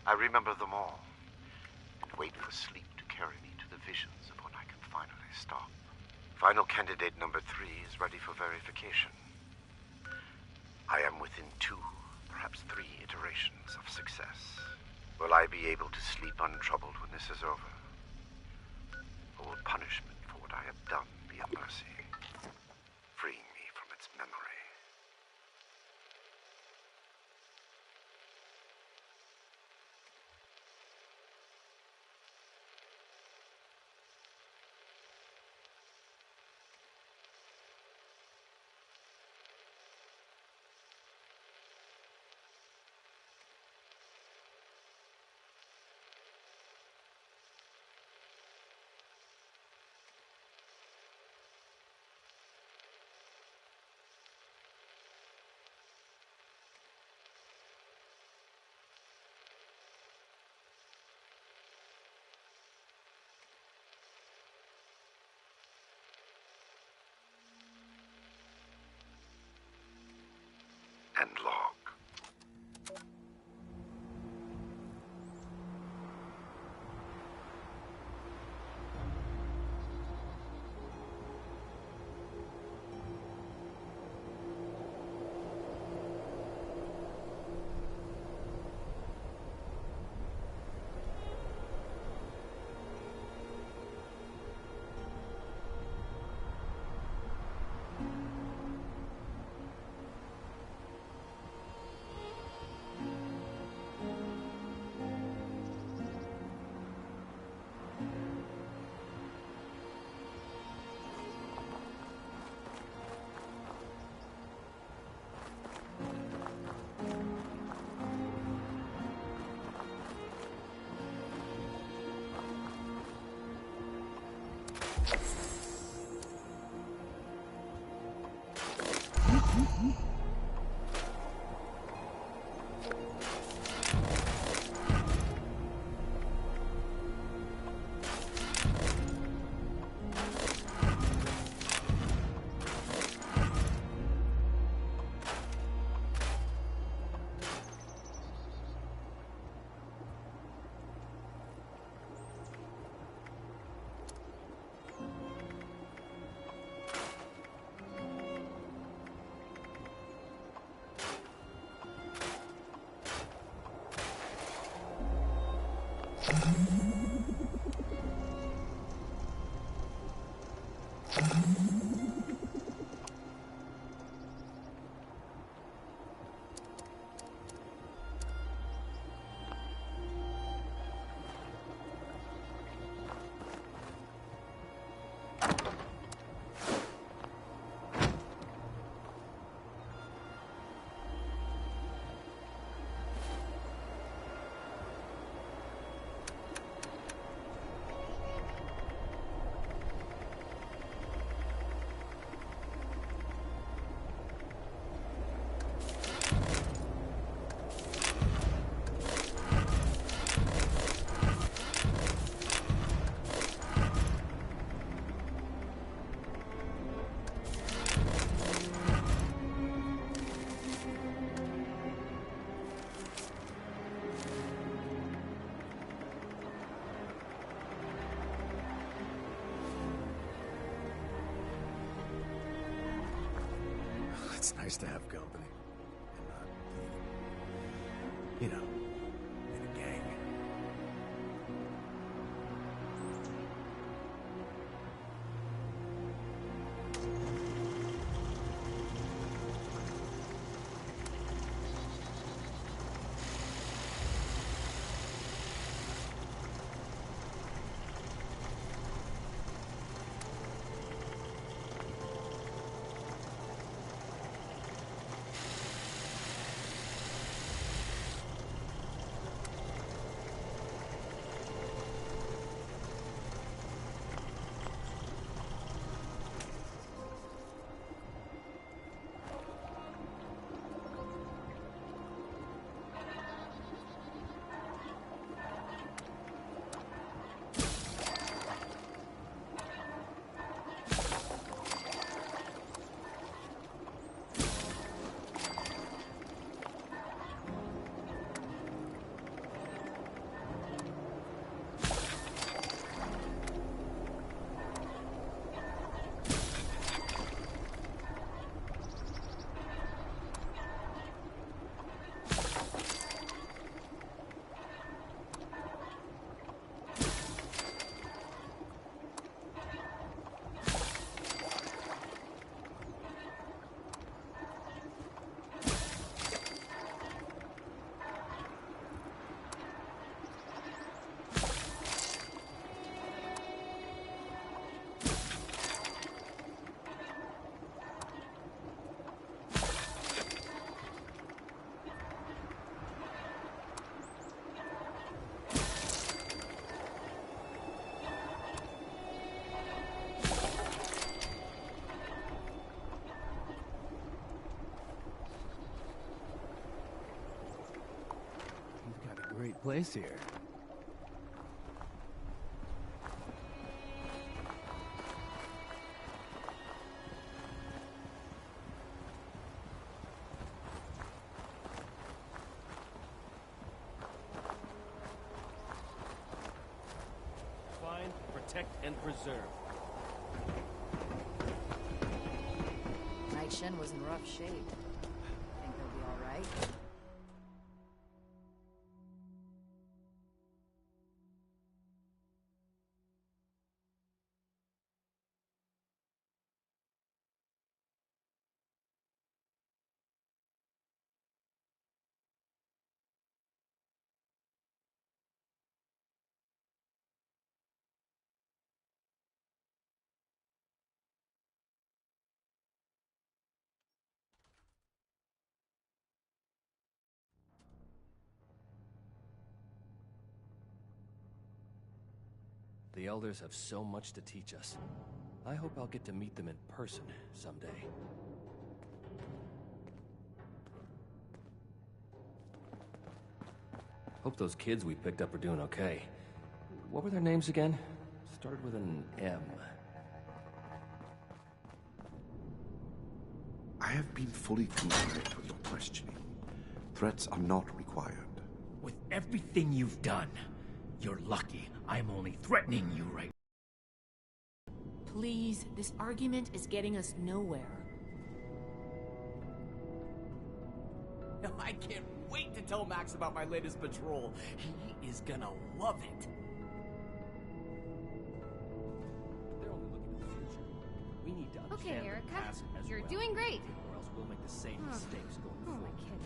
I remember them all, and wait for sleep to carry me to the visions of when I can finally stop. Final candidate number 3 is ready for verification. I am within 2, perhaps 3 iterations of success. Will I be able to sleep untroubled when this is over? Or will punishment for what I have done be a mercy, freeing me from its memory? and log. It's nice to have company. And not be, you know, in a gang. Great place here. protect and preserve. Night Shin was in rough shape. Think they'll be all right? The Elders have so much to teach us. I hope I'll get to meet them in person someday. Hope those kids we picked up are doing okay. What were their names again? Started with an M. I have been fully compliant with your questioning. Threats are not required. With everything you've done, you're lucky I'm only threatening you right now. Please, this argument is getting us nowhere. I can't wait to tell Max about my latest patrol. He is gonna love it. They're only looking at the future. We need to Okay, understand Erica. the past as You're well, doing great. or else we'll make the same mistakes going Who am forward. I kidding?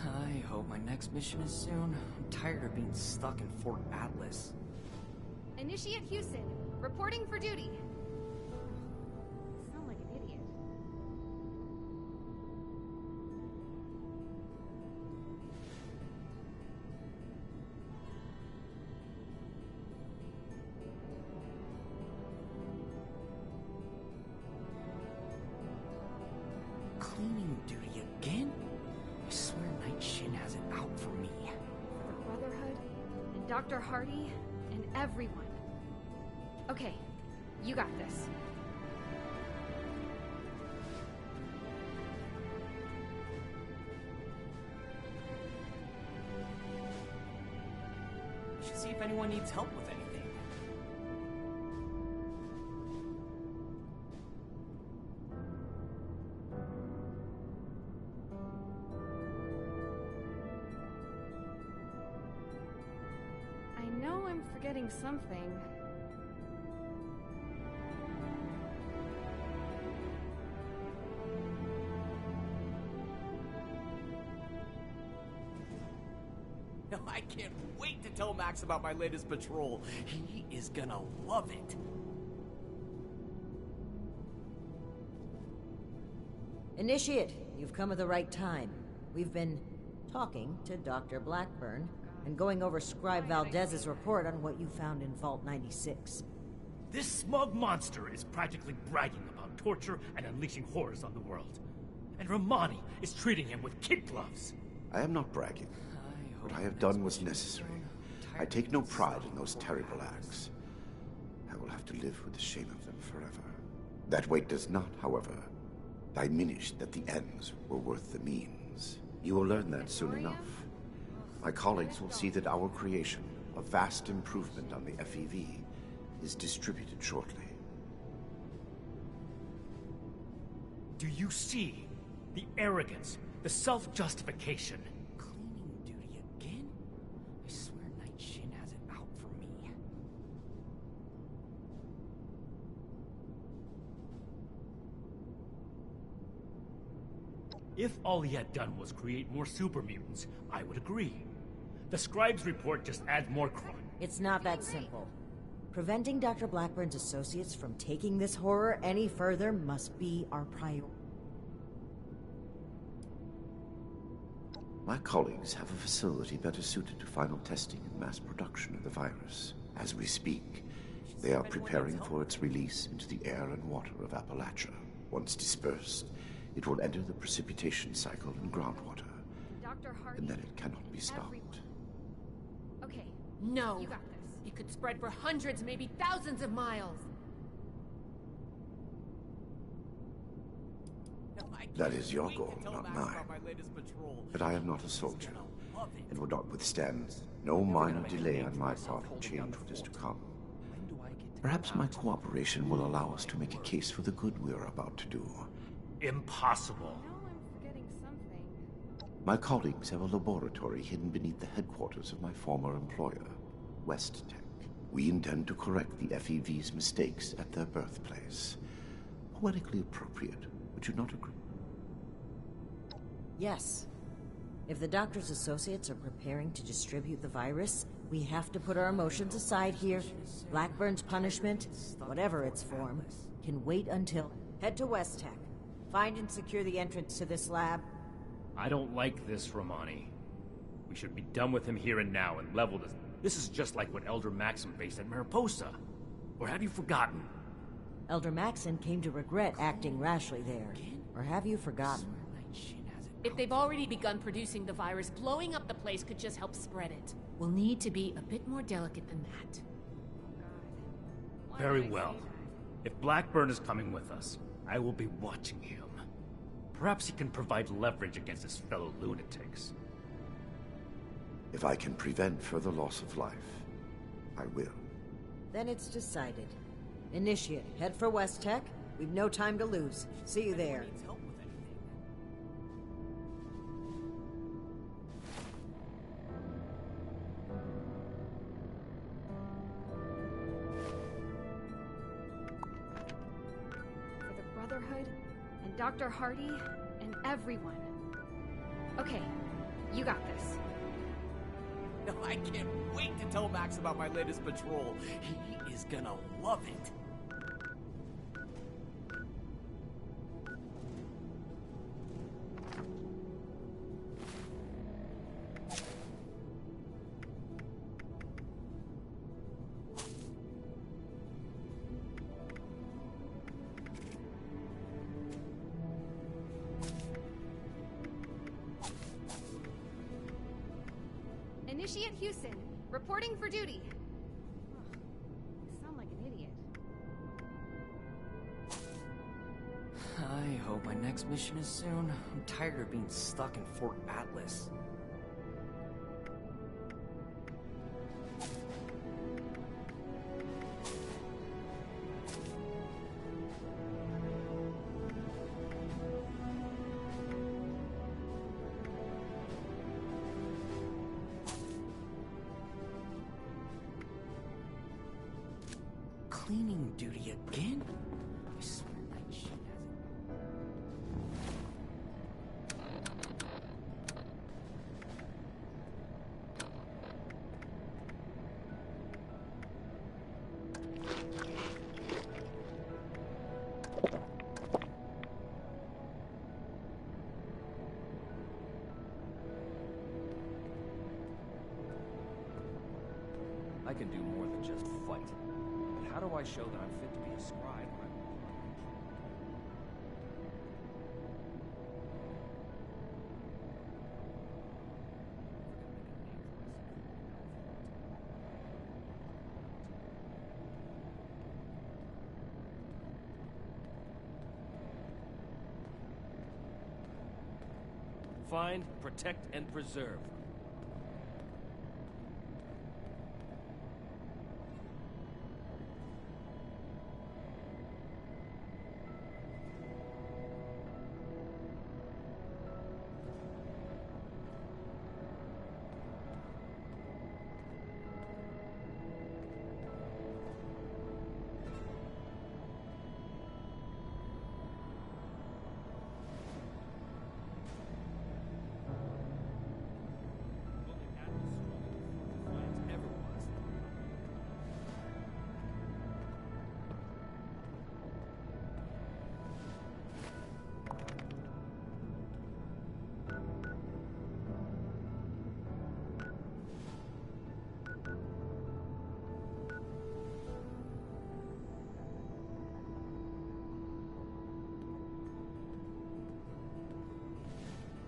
I hope my next mission is soon. I'm tired of being stuck in Fort Atlas. Initiate Houston, reporting for duty. Sound like an idiot. Cleaning duty again? I swear Night Shin has it out for me. For the Brotherhood, and Dr. Hardy, and everyone. Okay, you got this. We should see if anyone needs help with anything. I know I'm forgetting something. I can't wait to tell Max about my latest patrol. He is gonna love it. Initiate, you've come at the right time. We've been talking to Dr. Blackburn and going over Scribe Valdez's report on what you found in Vault 96. This smug monster is practically bragging about torture and unleashing horrors on the world. And Romani is treating him with kid gloves. I am not bragging. What I have done was necessary. I take no pride in those terrible acts. I will have to live with the shame of them forever. That weight does not, however, diminish that the ends were worth the means. You will learn that soon enough. My colleagues will see that our creation, a vast improvement on the FEV, is distributed shortly. Do you see the arrogance, the self-justification? Cleaning duty again? I swear Night Shin has it out for me. If all he had done was create more super mutants, I would agree. The Scribe's report just adds more crime. It's not that simple. Preventing Dr. Blackburn's associates from taking this horror any further must be our priority. My colleagues have a facility better suited to final testing and mass production of the virus. As we speak, they are preparing for its release into the air and water of Appalachia. Once dispersed, it will enter the precipitation cycle in groundwater, Dr. Hardy, and then it cannot be stopped. everyone. Okay, No. you got this. It could spread for hundreds, maybe thousands of miles. That is your goal, not mine. But I am not a soldier, and would not withstand no minor delay on my part to change what is to come. Perhaps my cooperation will allow us to make a case for the good we are about to do. Impossible. My colleagues have a laboratory hidden beneath the headquarters of my former employer, West Tech. We intend to correct the FEV's mistakes at their birthplace. Poetically appropriate, would you not agree? Yes. If the doctor's associates are preparing to distribute the virus, we have to put our emotions aside here. Blackburn's punishment, whatever its form, can wait until... Head to West Tech. Find and secure the entrance to this lab. I don't like this, Romani. We should be done with him here and now and level this. This is just like what Elder Maxim faced at Mariposa. Or have you forgotten? Elder Maxim came to regret acting rashly there. Or have you forgotten? If they've already begun producing the virus, blowing up the place could just help spread it. We'll need to be a bit more delicate than that. Very well. If Blackburn is coming with us, I will be watching him. Perhaps he can provide leverage against his fellow lunatics. If I can prevent further loss of life, I will. Then it's decided. Initiate, head for West Tech. We've no time to lose. See you there. For the Brotherhood, and Dr. Hardy, and everyone. Okay, you got this. I can't wait to tell Max about my latest patrol. He is gonna love it. Initiate Houston, reporting for duty. Ugh, I sound like an idiot. I hope my next mission is soon. I'm tired of being stuck in Fort Atlas. Cleaning duty again? I swear night shit I can do more than just fight. But how do I show that I'm fit to be a scribe when I'm... Find, protect, and preserve.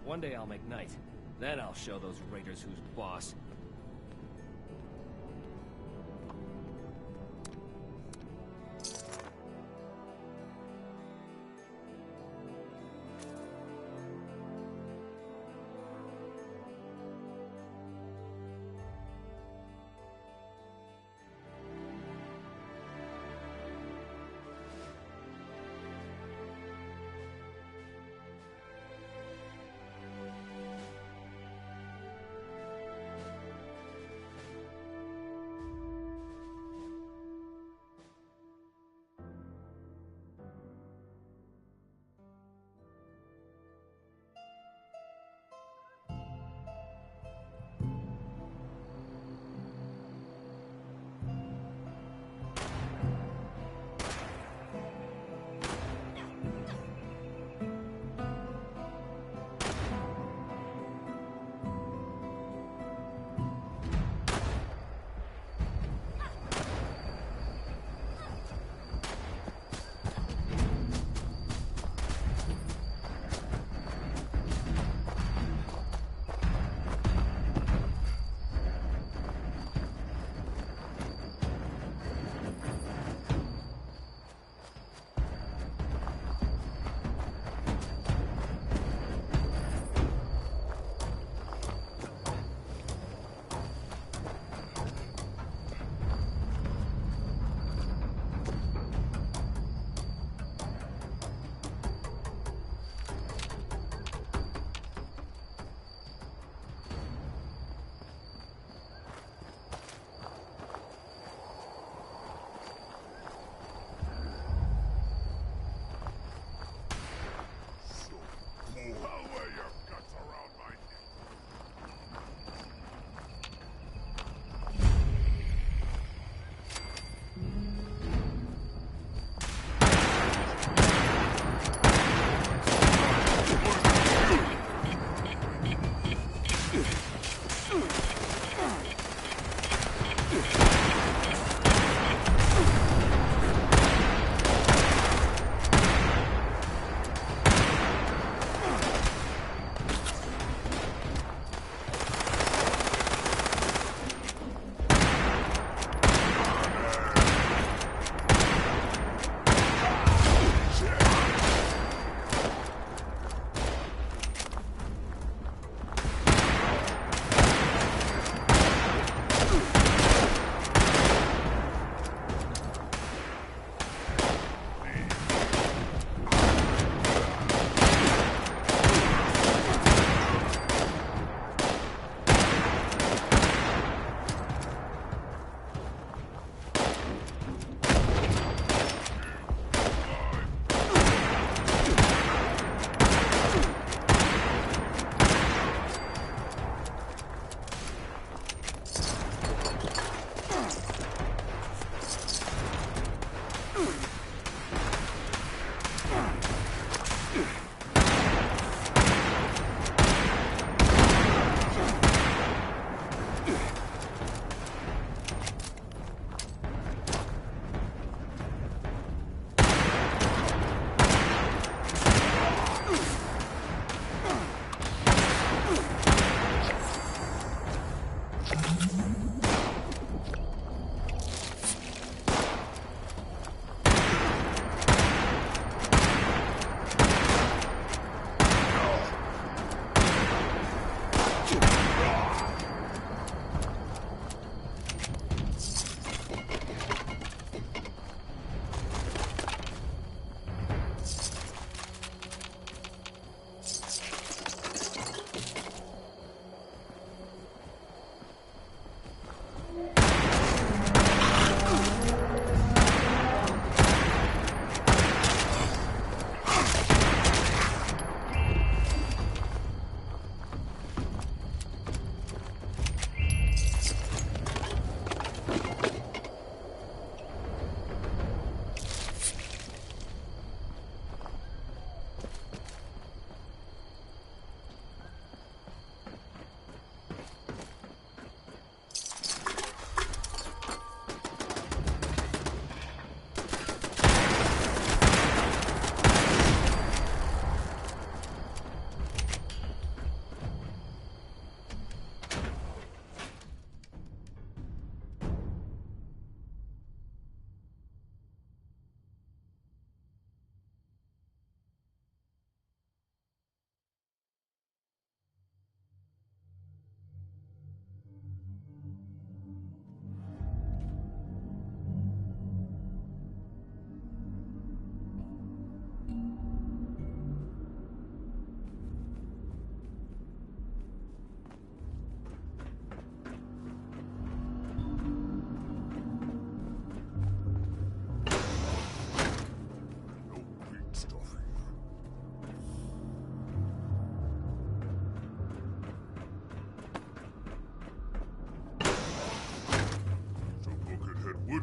One day I'll make night. Then I'll show those raiders who's boss.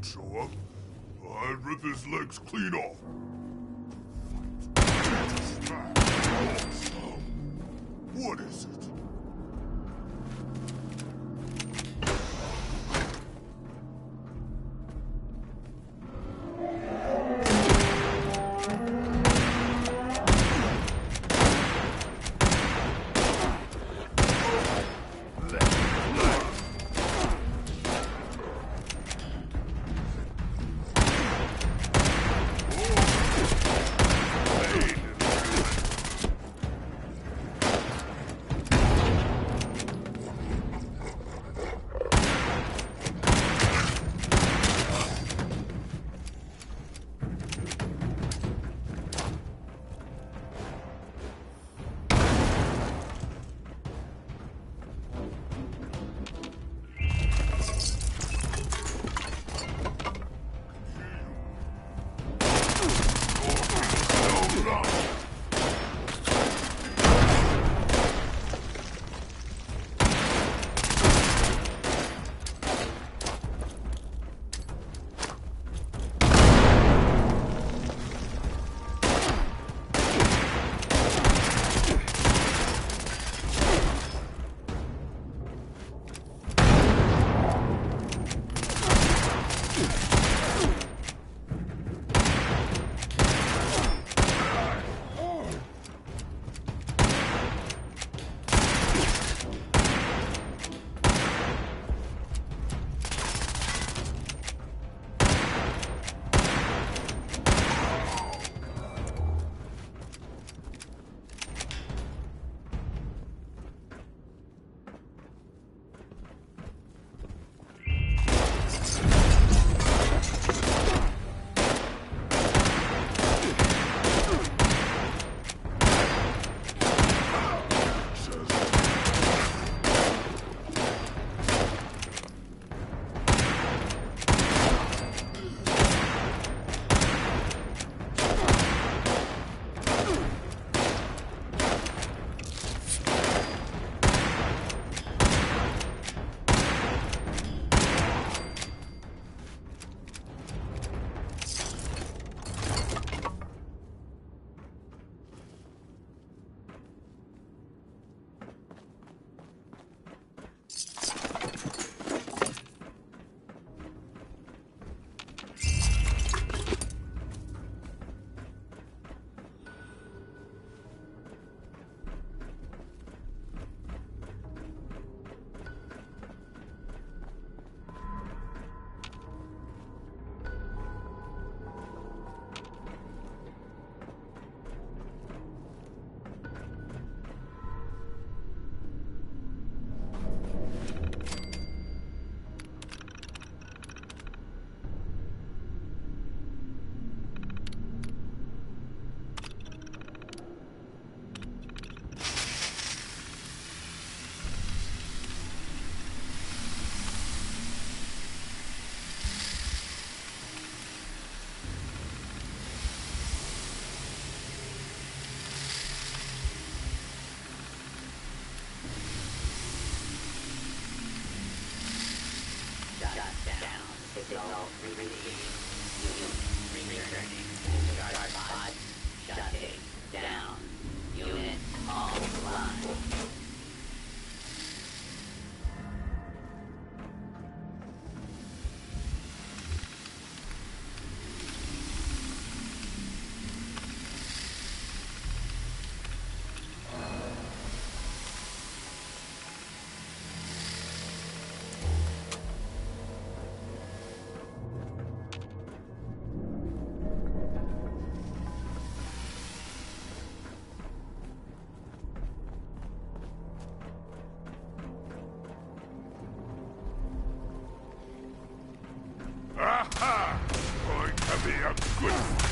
should show up. I'd rip his legs clean off. What is it? Aha! Going to be a good one.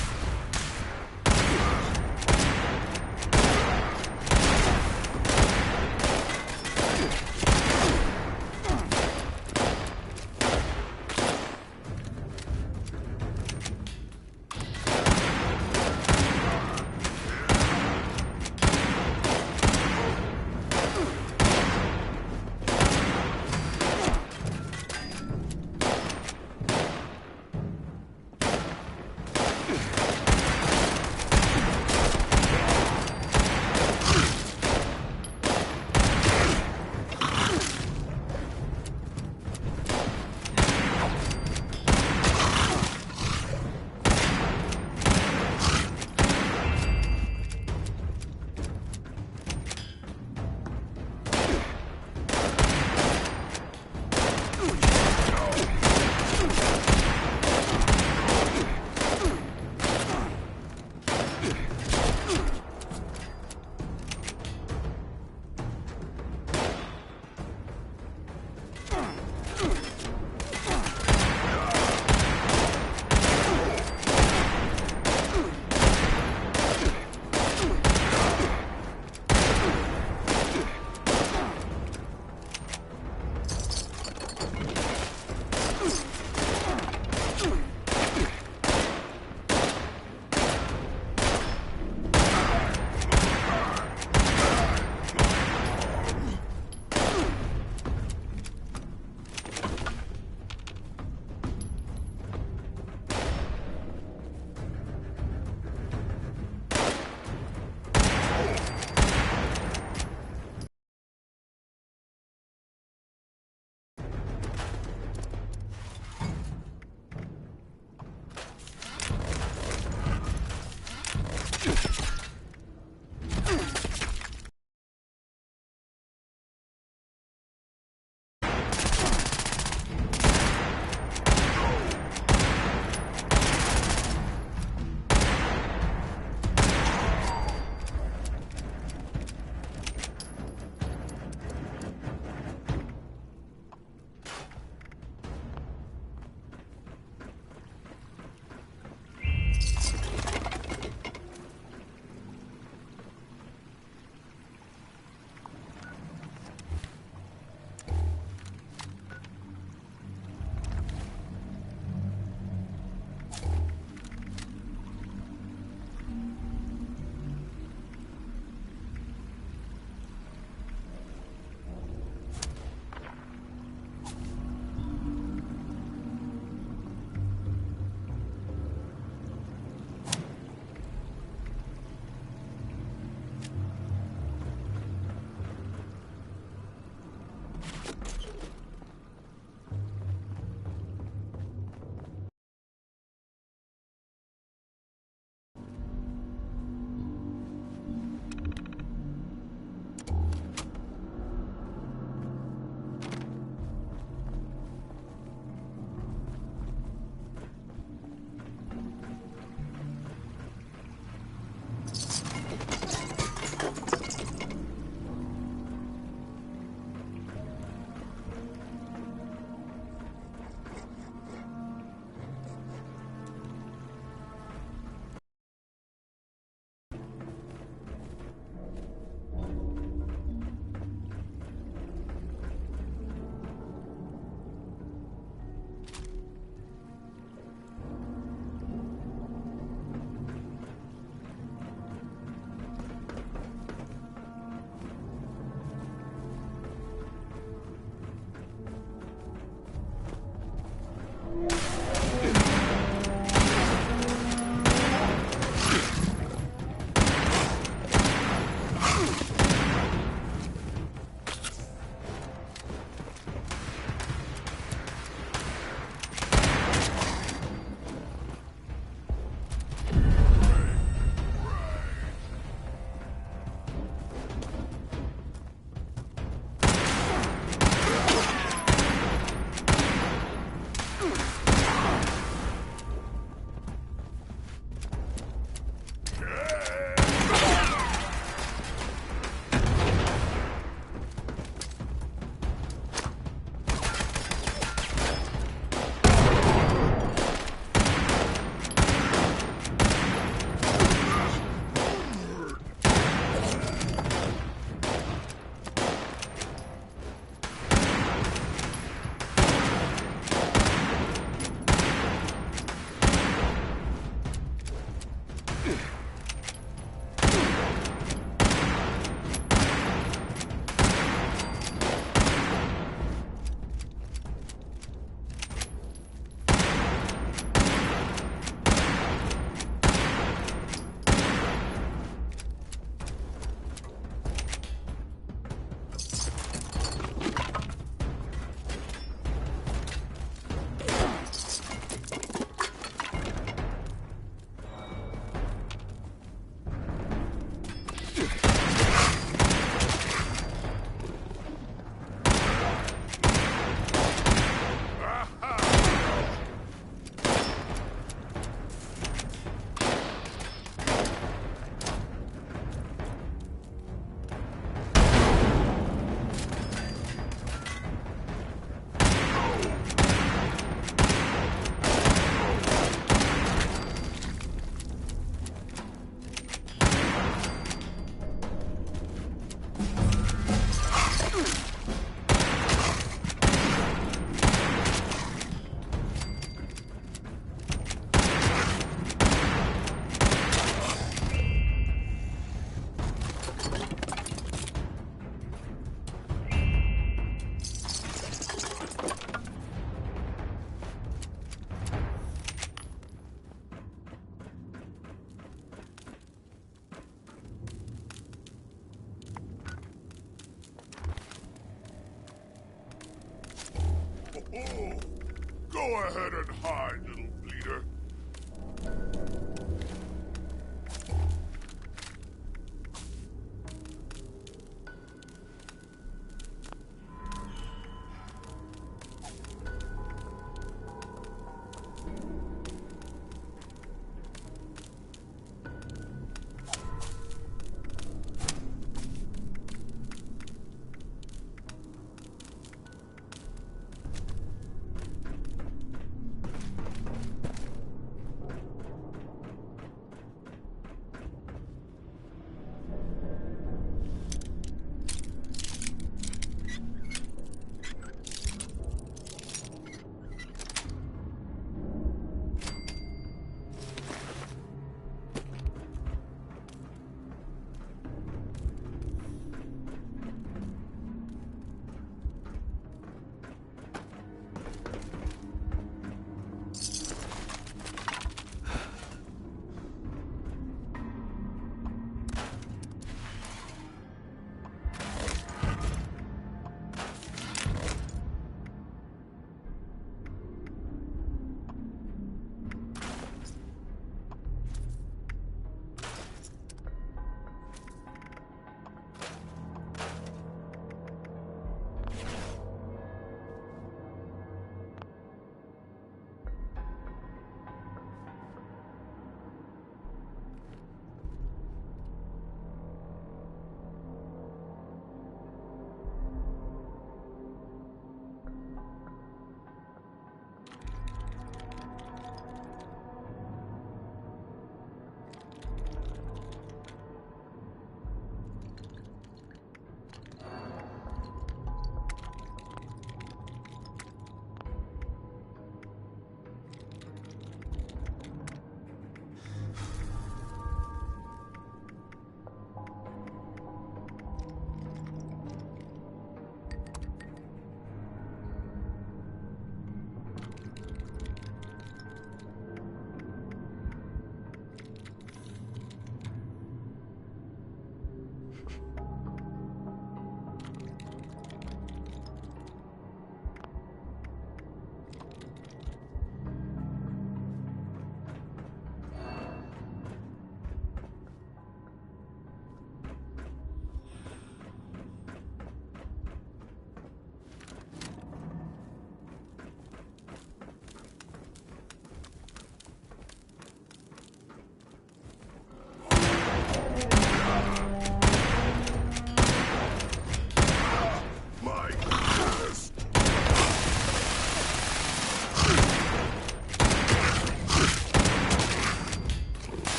Go ahead and hide, little bleeder.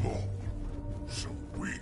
small, so weak.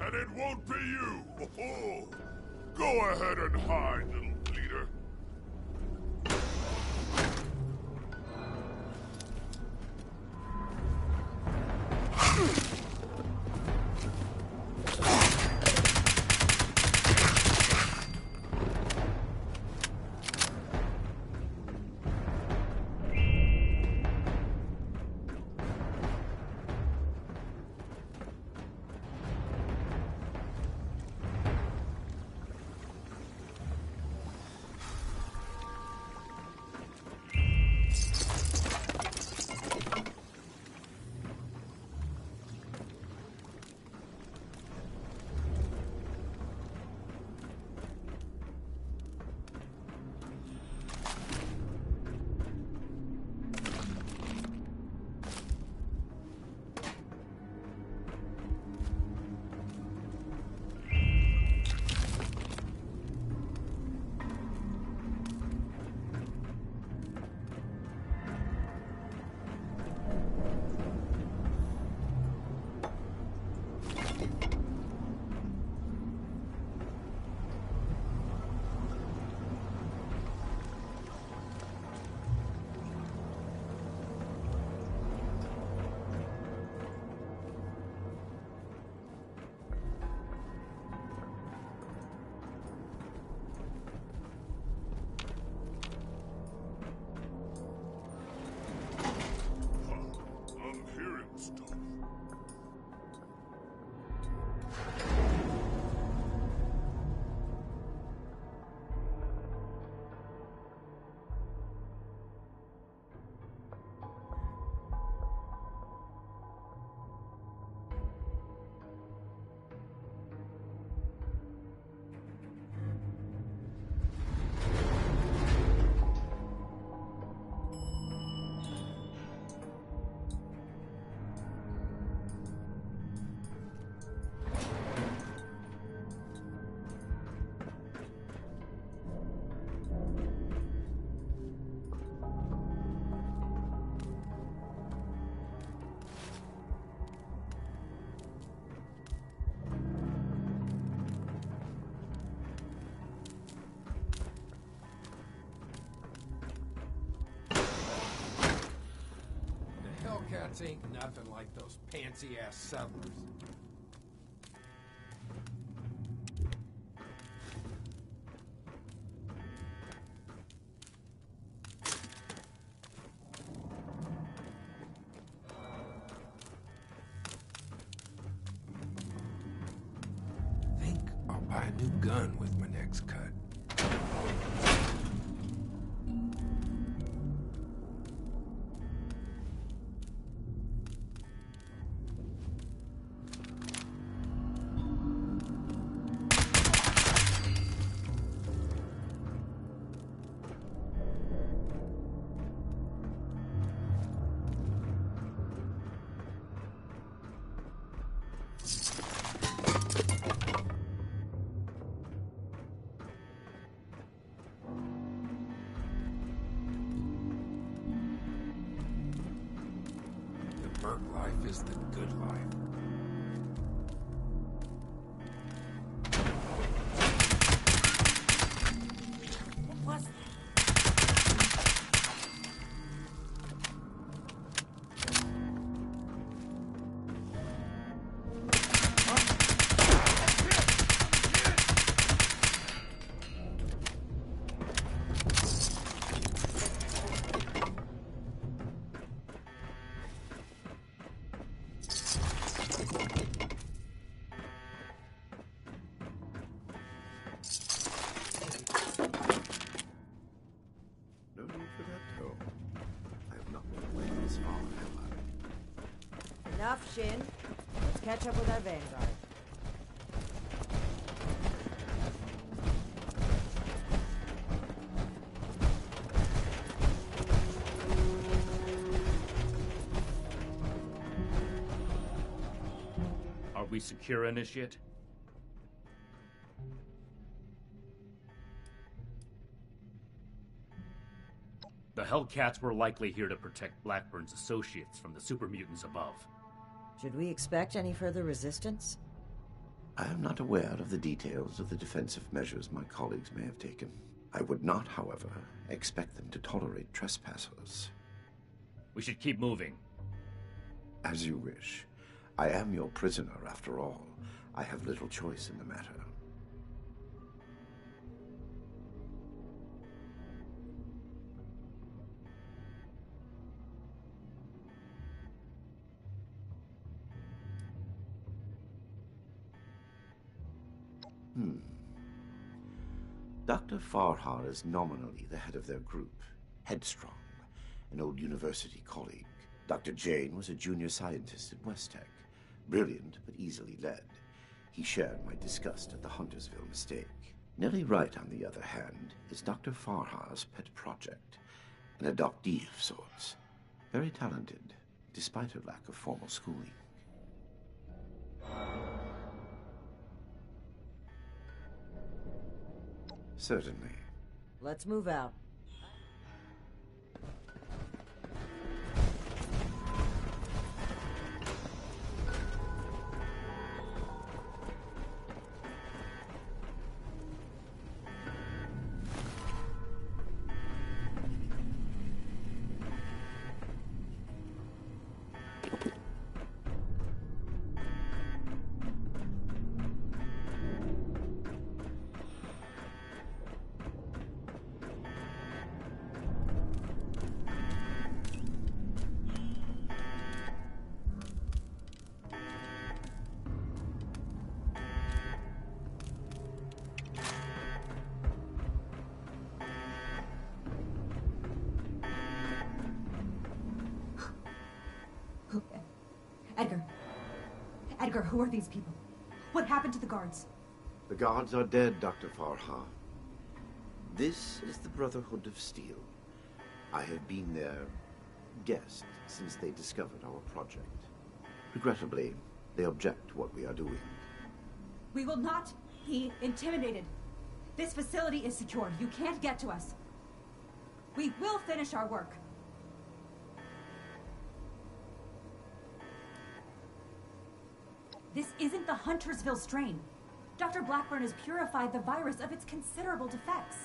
And it won't be you! Oh, go ahead and hide, little bleeder. This ain't nothing like those pantsy-ass settlers. Think I'll buy a new gun with my next cut. Life is the good life. What was that? Enough, Shin. Let's catch up with our vanguard. Are we secure, Initiate? The Hellcats were likely here to protect Blackburn's associates from the super mutants above. Should we expect any further resistance? I am not aware of the details of the defensive measures my colleagues may have taken. I would not, however, expect them to tolerate trespassers. We should keep moving. As you wish. I am your prisoner, after all. I have little choice in the matter. Dr. Farhar is nominally the head of their group, Headstrong, an old university colleague. Dr. Jane was a junior scientist at West Tech, brilliant but easily led. He shared my disgust at the Huntersville mistake. Nellie Wright, on the other hand, is Dr. Farhar's pet project, an adoptee of sorts. Very talented, despite her lack of formal schooling. Certainly. Let's move out. Edgar, who are these people? What happened to the guards? The guards are dead, Dr. Farha. This is the Brotherhood of Steel. I have been their guest since they discovered our project. Regrettably, they object to what we are doing. We will not be intimidated. This facility is secure. You can't get to us. We will finish our work. This isn't the Huntersville strain. Dr. Blackburn has purified the virus of its considerable defects.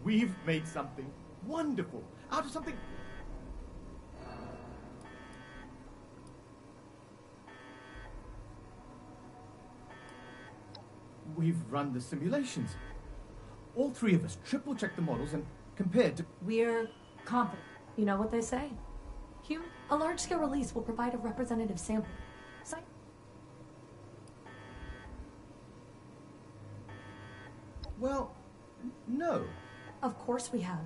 We've made something wonderful out of something We've run the simulations. All three of us triple-checked the models and compared to... We're confident. You know what they say? A large-scale release will provide a representative sample. Well, no. Of course we have.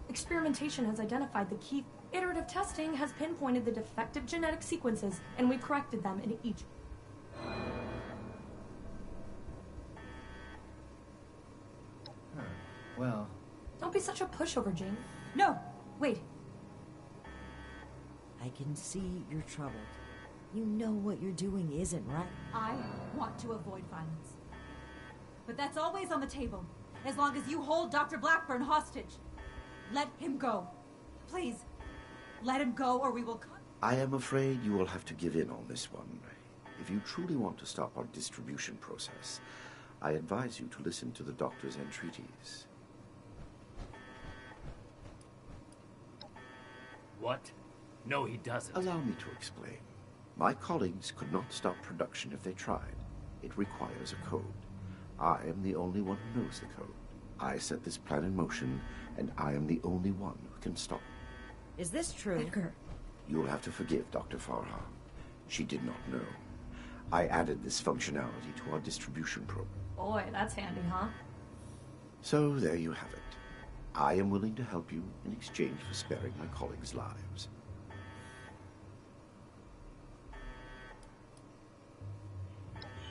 Experimentation has identified the key. Iterative testing has pinpointed the defective genetic sequences, and we've corrected them in each. Well... Don't be such a pushover, Jane. No! Wait. I can see you're troubled. You know what you're doing isn't right. I want to avoid violence. But that's always on the table, as long as you hold Dr. Blackburn hostage. Let him go. Please, let him go or we will... I am afraid you will have to give in on this one. If you truly want to stop our distribution process, I advise you to listen to the doctor's entreaties. What? No, he doesn't. Allow me to explain. My colleagues could not stop production if they tried. It requires a code. I am the only one who knows the code. I set this plan in motion, and I am the only one who can stop it. Is this true? Edgar. You'll have to forgive Dr. Farha. She did not know. I added this functionality to our distribution program. Boy, that's handy, huh? So there you have it. I am willing to help you in exchange for sparing my colleagues' lives.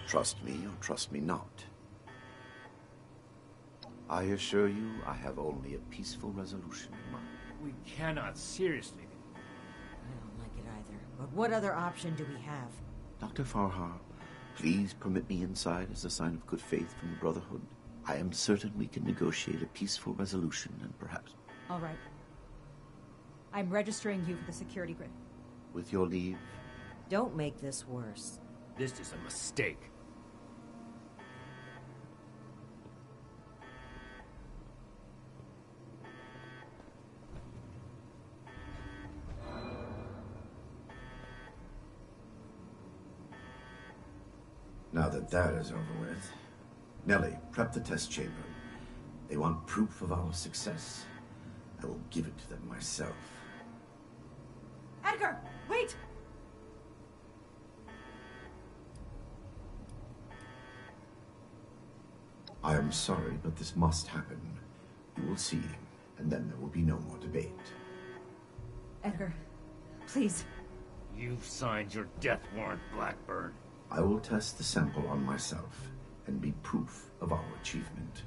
Trust me or trust me not. I assure you I have only a peaceful resolution in mind. We cannot seriously. I don't like it either. But what other option do we have? Dr. Farha, please permit me inside as a sign of good faith from the Brotherhood. I am certain we can negotiate a peaceful resolution and perhaps... All right. I'm registering you for the security grid. With your leave? Don't make this worse. This is a mistake. Now that that is over with, Nellie, prep the test chamber. They want proof of our success. I will give it to them myself. Edgar, wait! I am sorry, but this must happen. You will see, and then there will be no more debate. Edgar, please. You've signed your death warrant, Blackburn. I will test the sample on myself and be proof of our achievement.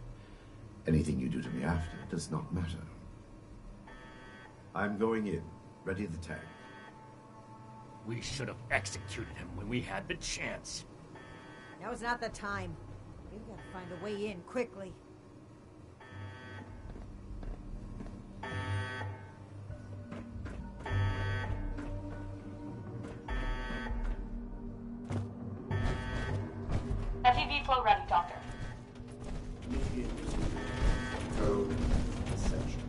Anything you do to me after does not matter. I'm going in. Ready the tag. We should have executed him when we had the chance. Now is not the time. We've got to find a way in quickly. FEV flow ready, Doctor. Code essential.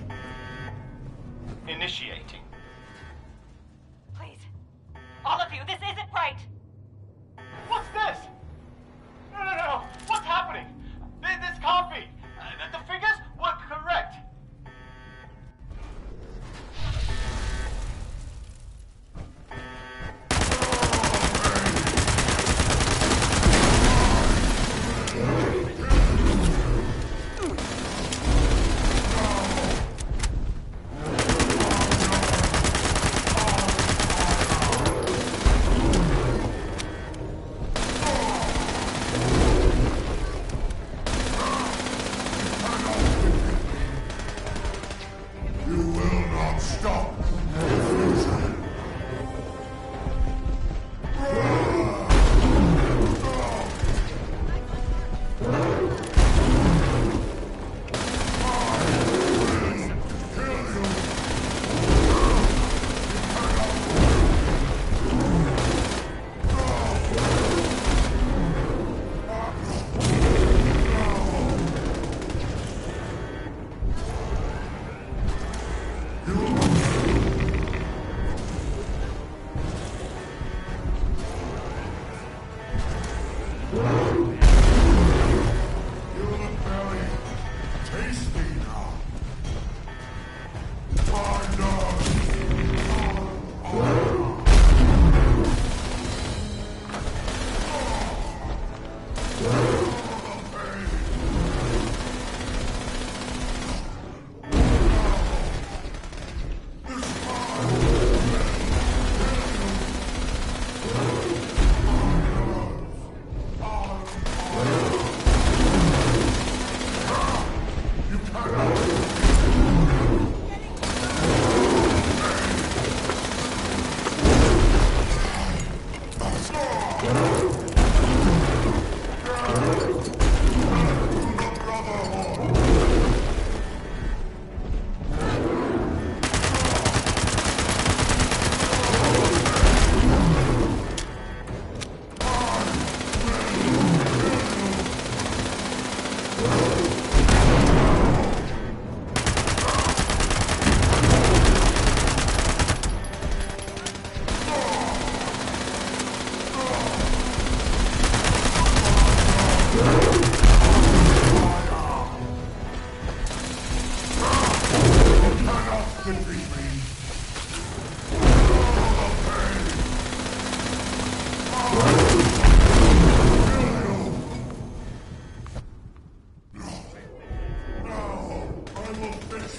Initiating. Please. All of you, this isn't right! What's this? No. What's happening? This can't be. The figures were correct.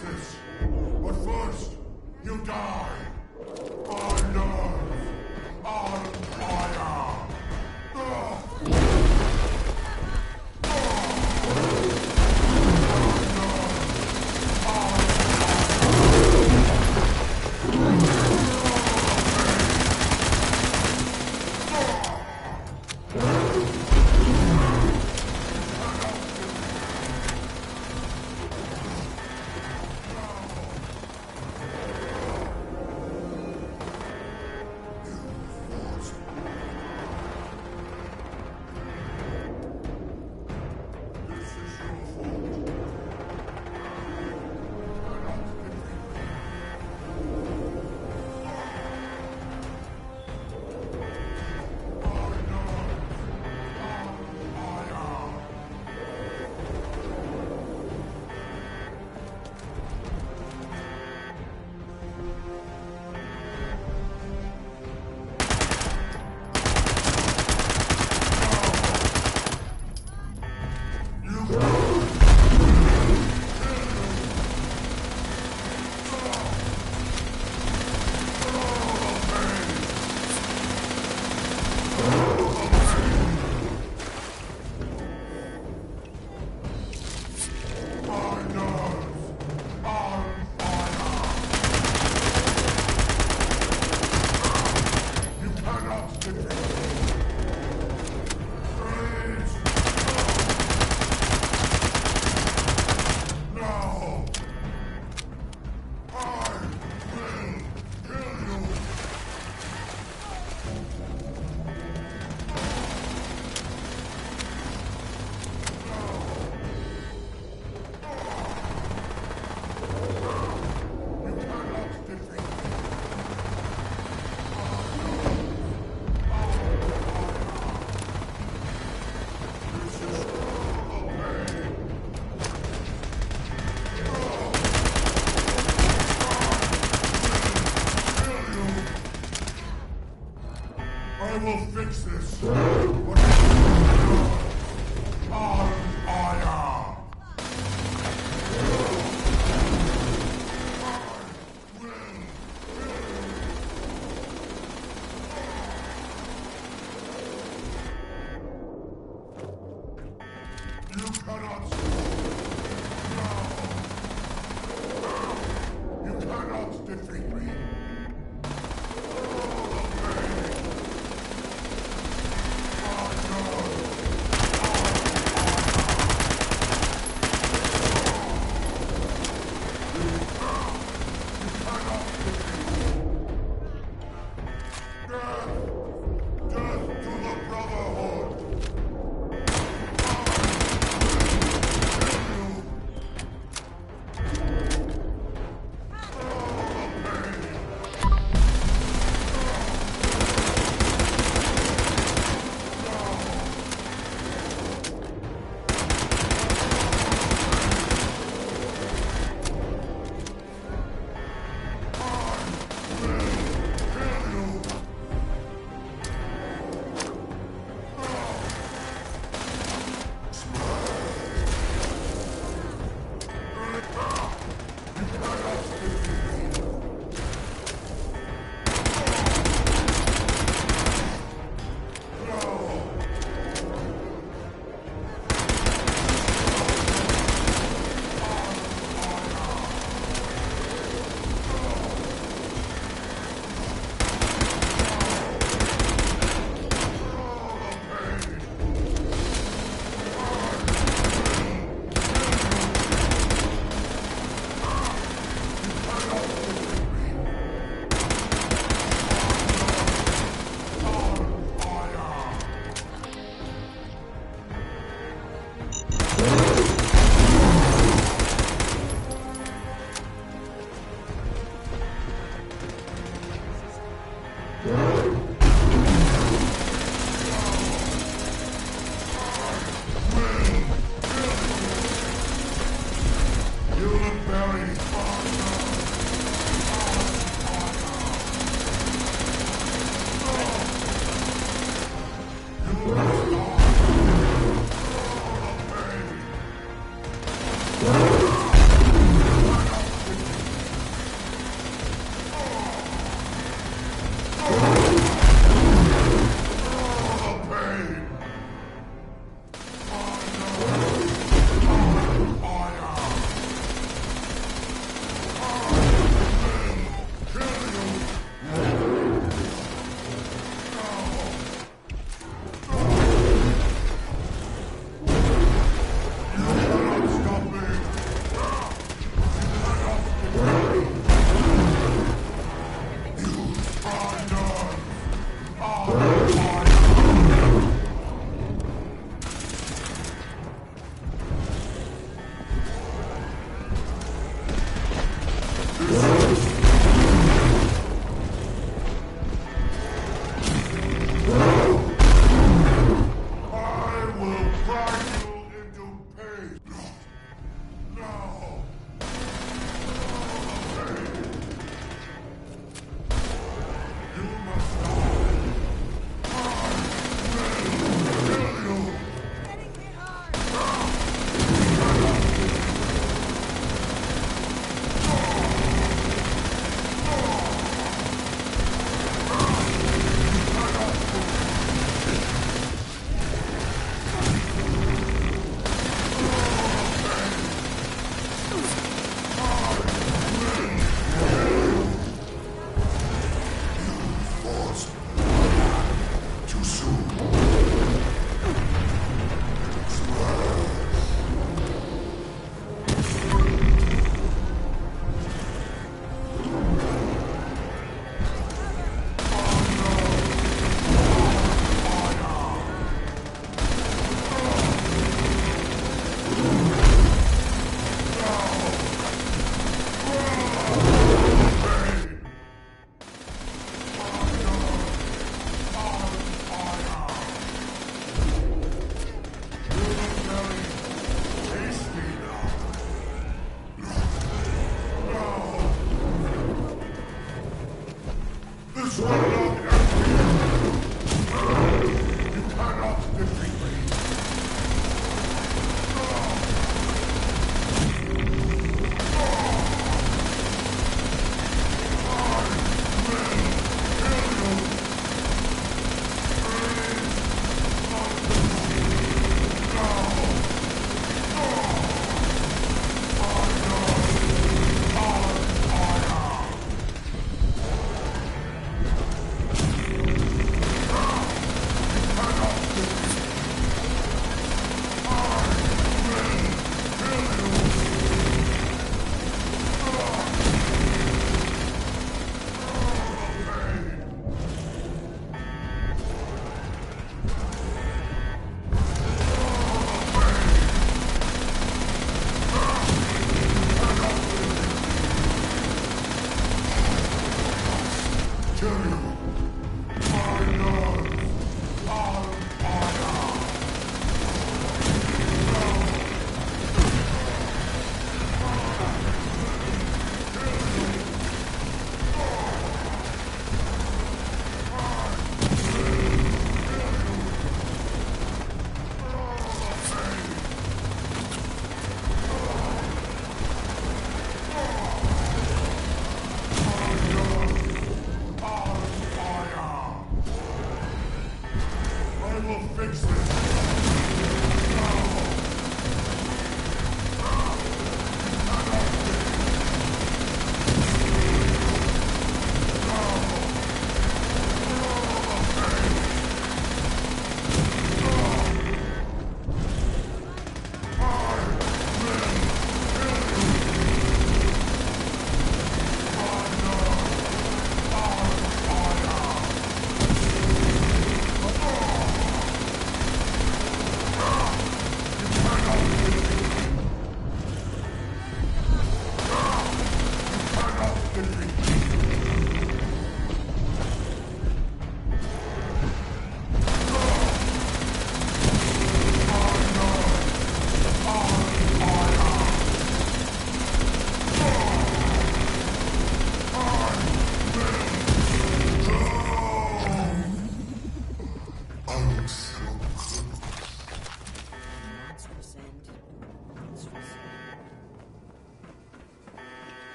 this. But first, you die. On earth. On fire. I will fix this. On fire. You cannot. No. You cannot defeat me.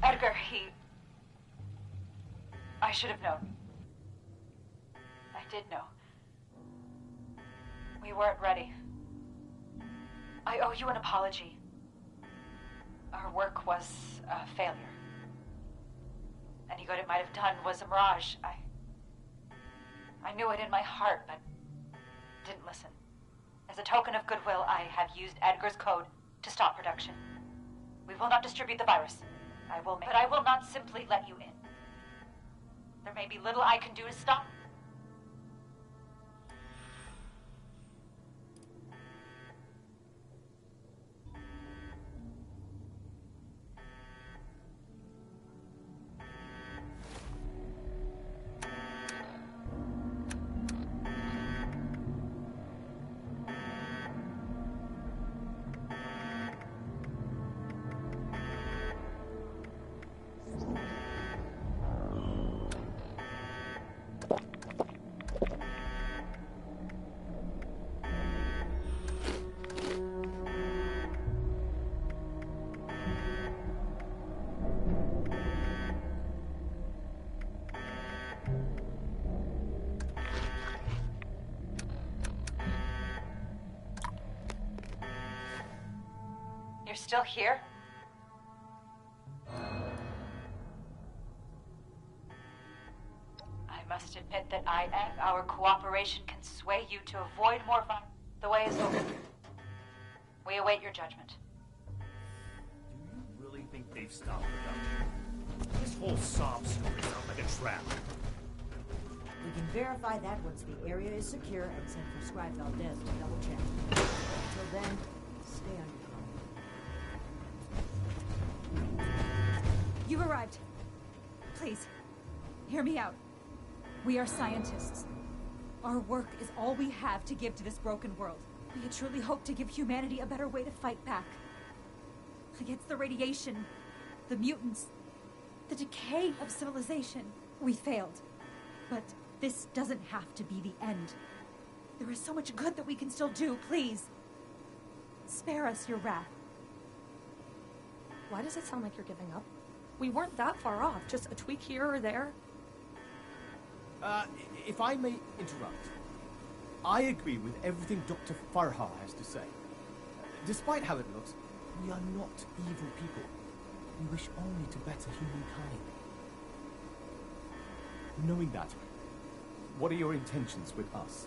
Edgar, I should have known. I did know. We weren't ready. I owe you an apology. Our work was a failure. Any good it might have done was a mirage. I knew it in my heart, but didn't listen. As a token of goodwill, I have used Edgar's code to stop production. We will not distribute the virus. But I will not simply let you in. There may be little I can do to stop. You're still here? I must admit that our cooperation can sway you to avoid more violence. The way is open. We await your judgment. Do you really think they've stopped production? This whole sob story sounds like a trap. We can verify that once the area is secure and send for Scribe Valdez to double check. Until then, stay on your phone. You've arrived. Please, hear me out. We are scientists. Our work is all we have to give to this broken world. We had truly hoped to give humanity a better way to fight back. Against the radiation, the mutants, the decay of civilization. We failed. But this doesn't have to be the end. There is so much good that we can still do, please. Spare us your wrath. Why does it sound like you're giving up? We weren't that far off, just a tweak here or there. If I may interrupt, I agree with everything Dr. Farha has to say. Despite how it looks, we are not evil people. We wish only to better humankind. Knowing that, what are your intentions with us?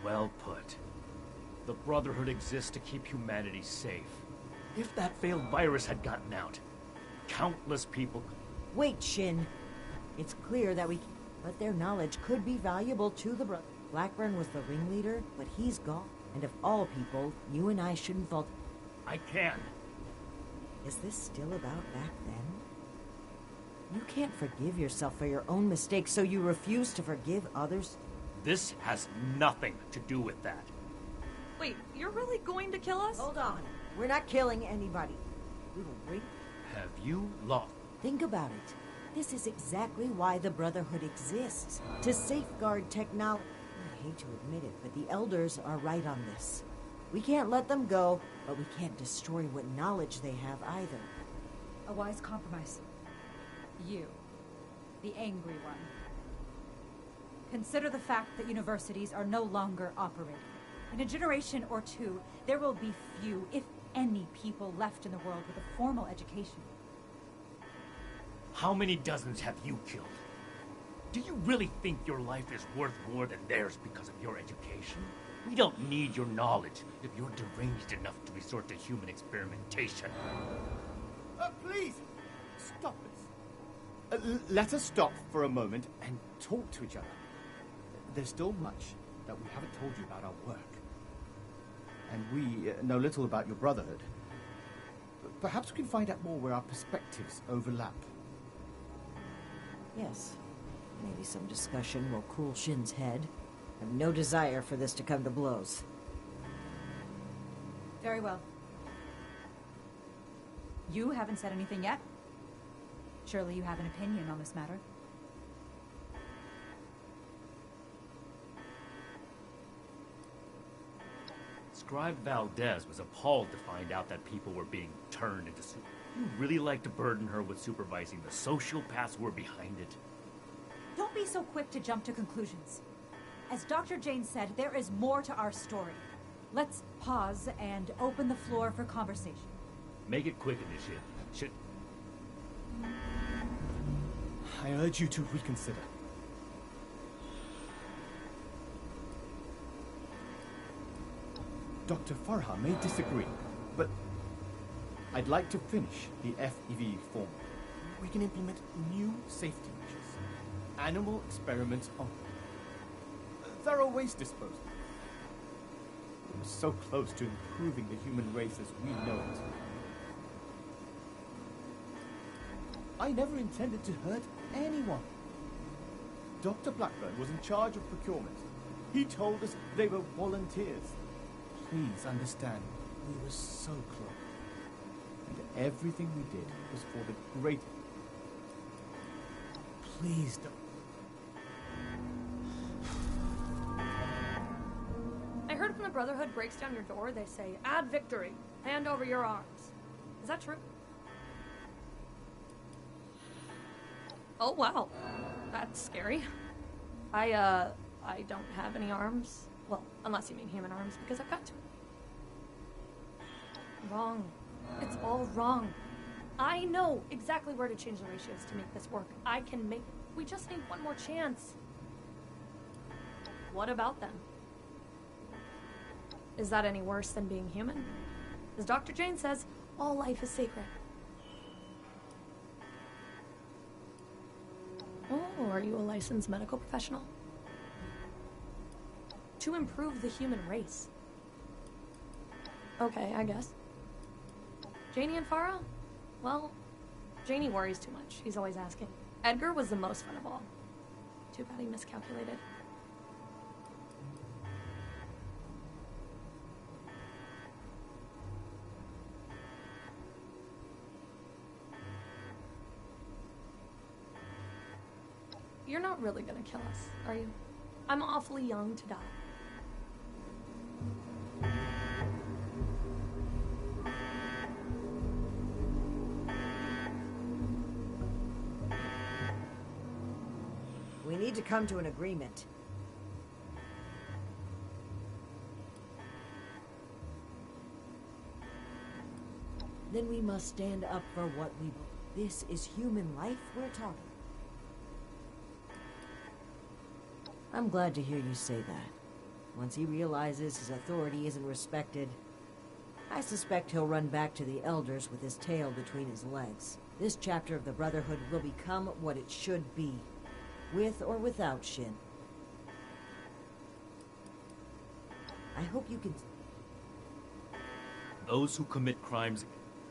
Well put. The Brotherhood exists to keep humanity safe. If that failed virus had gotten out, countless people... Wait, Shin. It's clear that we... But their knowledge could be valuable to the Blackburn was the ringleader, but he's gone. And of all people, you and I shouldn't fault... I can. Is this still about back then? You can't forgive yourself for your own mistakes, so you refuse to forgive others? This has nothing to do with that. Wait, you're really going to kill us? Hold on. We're not killing anybody. We will wait. Have you lost? Think about it. This is exactly why the Brotherhood exists. To safeguard technology. I hate to admit it, but the Elders are right on this. We can't let them go, but we can't destroy what knowledge they have either. A wise compromise. You, the angry one. Consider the fact that universities are no longer operating. In a generation or two, there will be few, if any, people left in the world with a formal education. How many dozens have you killed? Do you really think your life is worth more than theirs because of your education? We don't need your knowledge if you're deranged enough to resort to human experimentation. Please, stop this. Let us stop for a moment and talk to each other. There's still much that we haven't told you about our work. And we know little about your Brotherhood. Perhaps we can find out more where our perspectives overlap. Yes. Maybe some discussion will cool Shin's head. I have no desire for this to come to blows. Very well. You haven't said anything yet. Surely you have an opinion on this matter. Scribe Valdez was appalled to find out that people were being turned into super... You really like to burden her with supervising the sociopaths who were behind it? Don't be so quick to jump to conclusions. As Dr. Jane said, there is more to our story. Let's pause and open the floor for conversation. Make it quick, Initiate. I urge you to reconsider. Dr. Farha may disagree, but I'd like to finish the FEV form. We can implement new safety measures. Animal experiments only. Thorough waste disposal. We're so close to improving the human race as we know it. I never intended to hurt anyone. Dr. Blackburn was in charge of procurement. He told us they were volunteers. Please understand, we were so close. And everything we did was for the greater. Please don't. I heard when the Brotherhood breaks down your door, they say, "Add victory. Hand over your arms." Is that true? Oh, wow. That's scary. I don't have any arms. Well, unless you mean human arms, because I've got to. Wrong. It's all wrong. I know exactly where to change the ratios to make this work. I can make... We just need one more chance. What about them? Is that any worse than being human? As Dr. Jane says, all life is sacred. Oh, are you a licensed medical professional? To improve the human race. Okay, I guess. Janie and Farah? Well, Janie worries too much. He's always asking. Edgar was the most fun of all. Too bad he miscalculated. You're not really gonna kill us, are you? I'm awfully young to die. We need to come to an agreement. Then we must stand up for what we believe. This is human life we're talking. I'm glad to hear you say that. Once he realizes his authority isn't respected, I suspect he'll run back to the Elders with his tail between his legs. This chapter of the Brotherhood will become what it should be, with or without Shin. I hope you can... Those who commit crimes,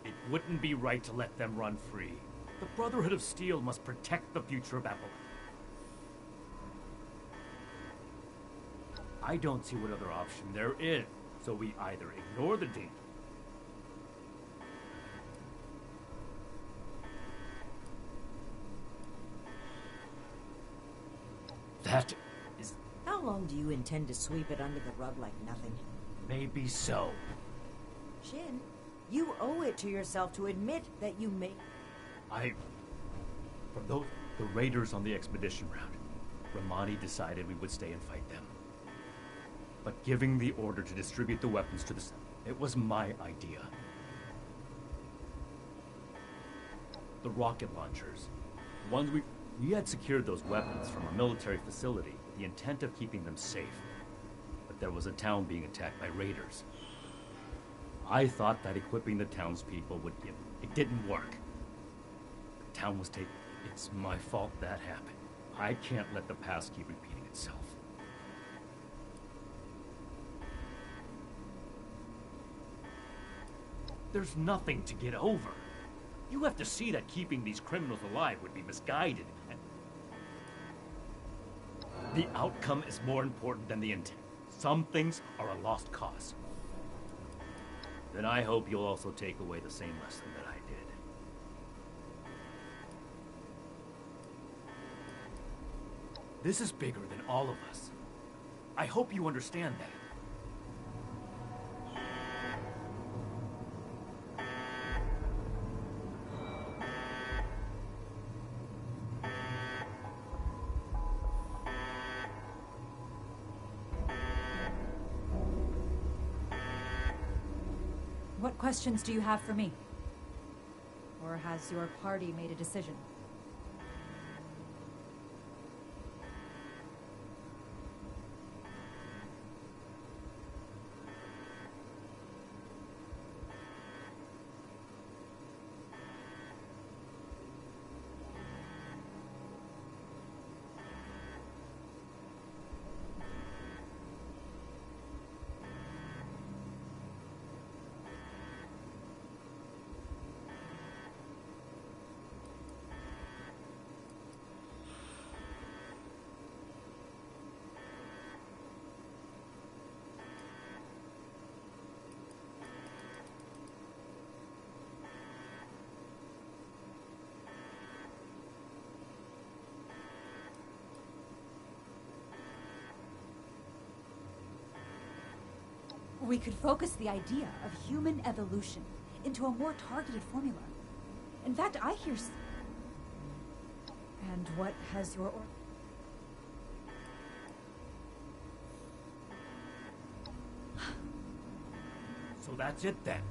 it wouldn't be right to let them run free. The Brotherhood of Steel must protect the future of Apple. I don't see what other option there is, so we either ignore the danger. That is... How long do you intend to sweep it under the rug like nothing? Maybe so. Shin, you owe it to yourself to admit that you made... From the raiders on the expedition route, Ramani decided we would stay and fight them. But giving the order to distribute the weapons to the... It was my idea. The rocket launchers. The ones we had secured those weapons from a military facility with the intent of keeping them safe. But there was a town being attacked by raiders. I thought that equipping the townspeople would give... It didn't work. The town was taken. It's my fault that happened. I can't let the past keep repeating itself. There's nothing to get over. You have to see that keeping these criminals alive would be misguided, and the outcome is more important than the intent. Some things are a lost cause. Then I hope you'll also take away the same lesson that I did. This is bigger than all of us. I hope you understand that. What questions do you have for me? Or has your party made a decision? We could focus the idea of human evolution into a more targeted formula. In fact, I hear... And what has your So that's it then.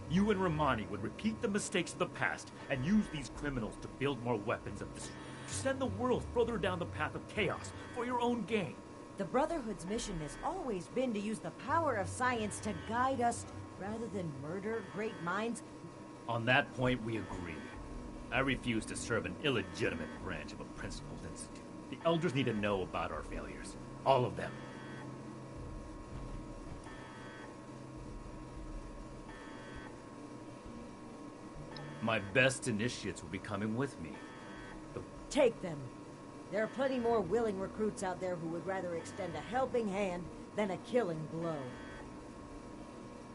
You and Romani would repeat the mistakes of the past and use these criminals to build more weapons of destruction, to send the world further down the path of chaos for your own gain. The Brotherhood's mission has always been to use the power of science to guide us rather than murder great minds. On that point, we agree. I refuse to serve an illegitimate branch of a principled institute. The Elders need to know about our failures. All of them. My best initiates will be coming with me. Take them. There are plenty more willing recruits out there who would rather extend a helping hand than a killing blow.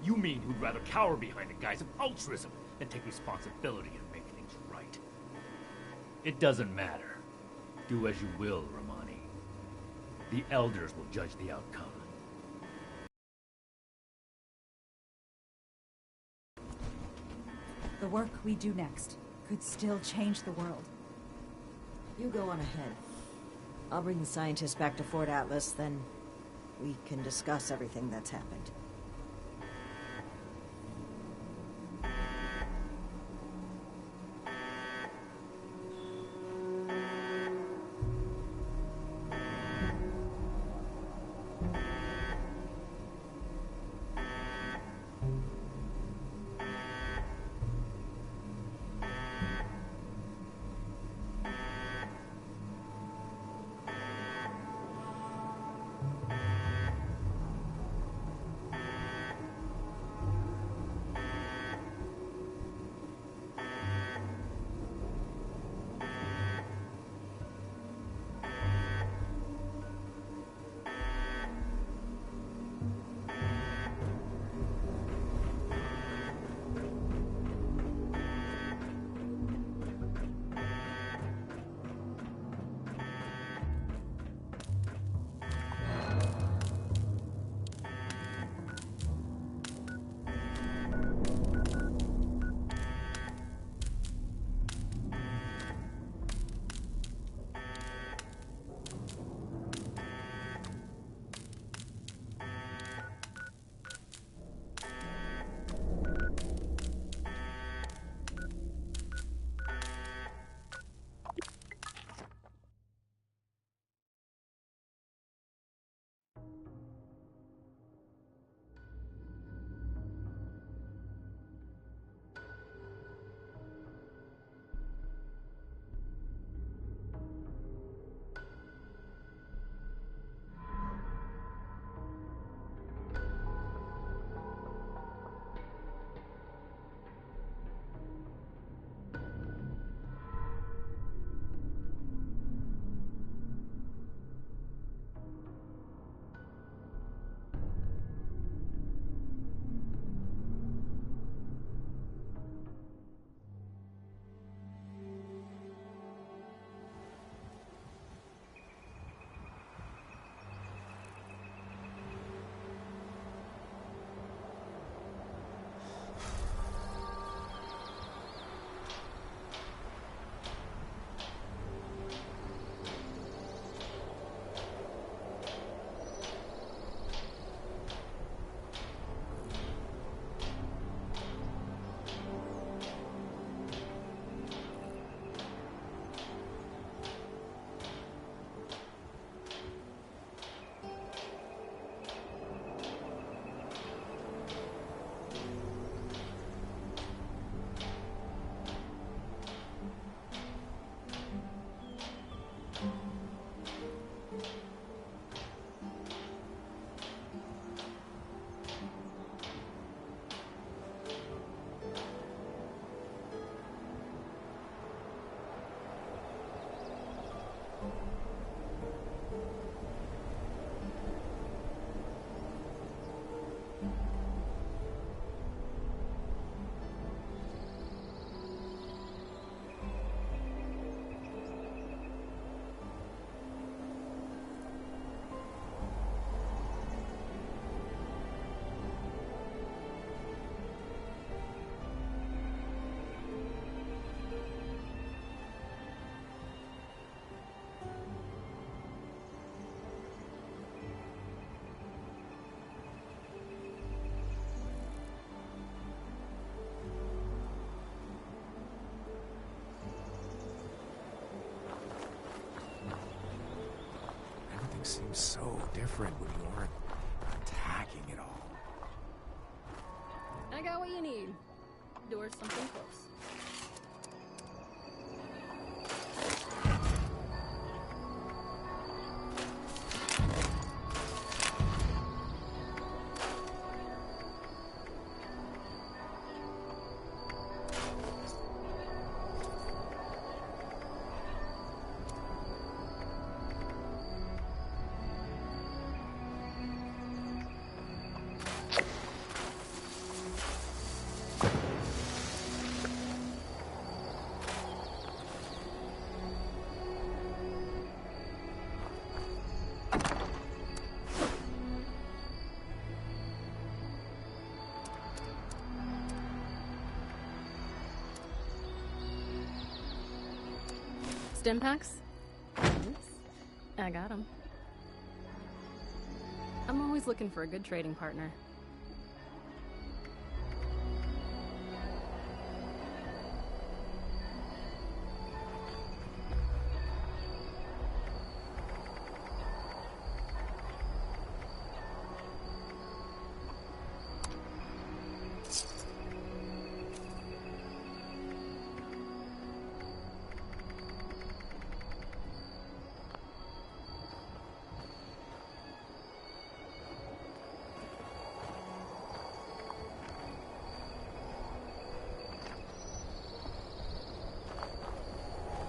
You mean who'd rather cower behind the guise of altruism than take responsibility and make things right? It doesn't matter. Do as you will, Romani. The Elders will judge the outcome. The work we do next could still change the world. You go on ahead. I'll bring the scientists back to Fort Atlas, then we can discuss everything that's happened. seems so different when you aren't attacking it all. I got what you need. Do her something close. Stim packs? I got them. I'm always looking for a good trading partner.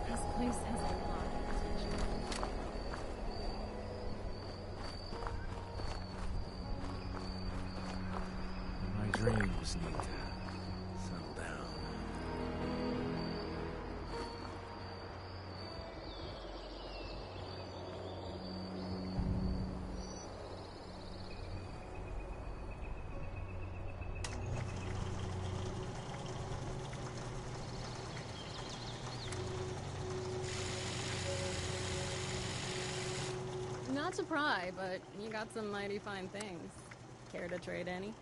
This place has a lot of potential. My dreams need to settle down. Not to pry, but you got some mighty fine things. Care to trade any?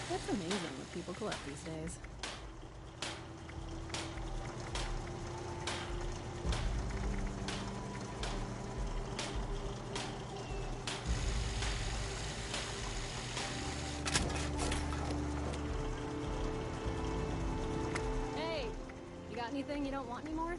That's amazing what people collect these days. Anything you don't want anymore?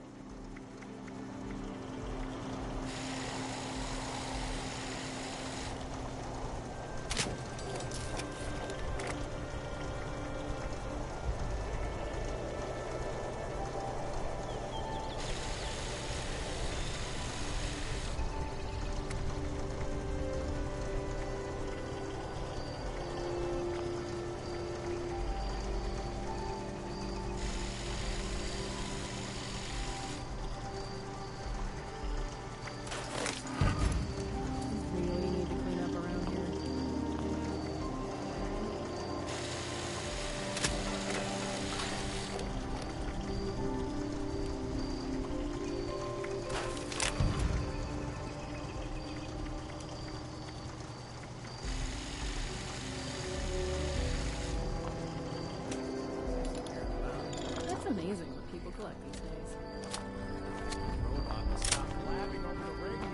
Amazing what people collect these days. Robot must stop blabbing over the radio.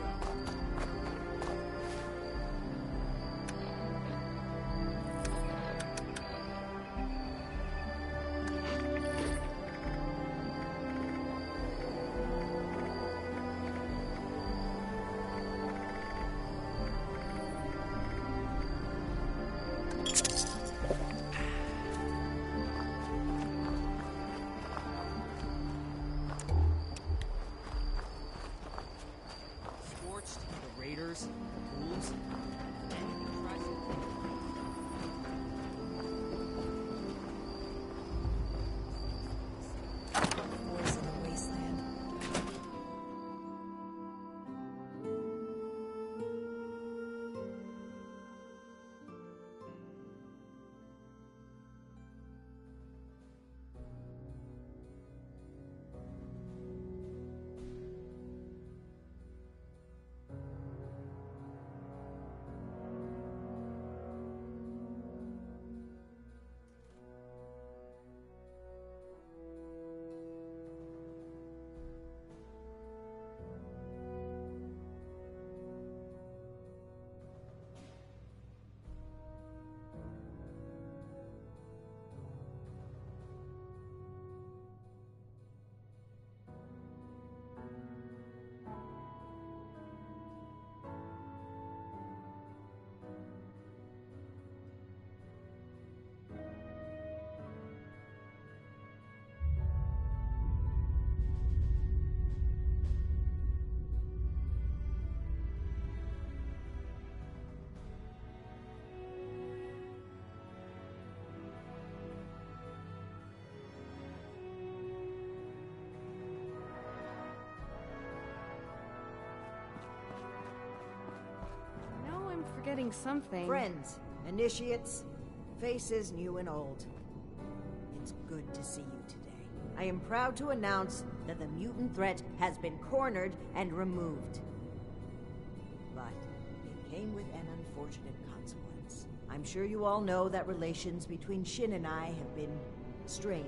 forgetting something. Friends, initiates, faces new and old. It's good to see you today. I am proud to announce that the mutant threat has been cornered and removed. But it came with an unfortunate consequence. I'm sure you all know that relations between Shin and I have been strained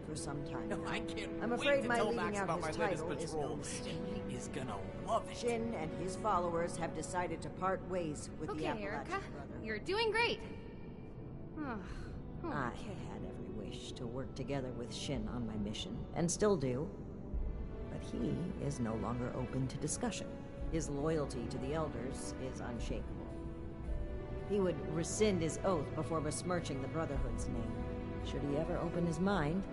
for some time now. I can't I'm wait afraid to my tell leaving Max out about his my latest title is no patrol. mistake. He is gonna love it. Shin and his followers have decided to part ways with the Okay, Appalachian Erica. Brotherhood. You're doing great. Oh, I had every wish to work together with Shin on my mission, and still do. But he is no longer open to discussion. His loyalty to the Elders is unshakable. He would rescind his oath before besmirching the Brotherhood's name. Should he ever open his mind,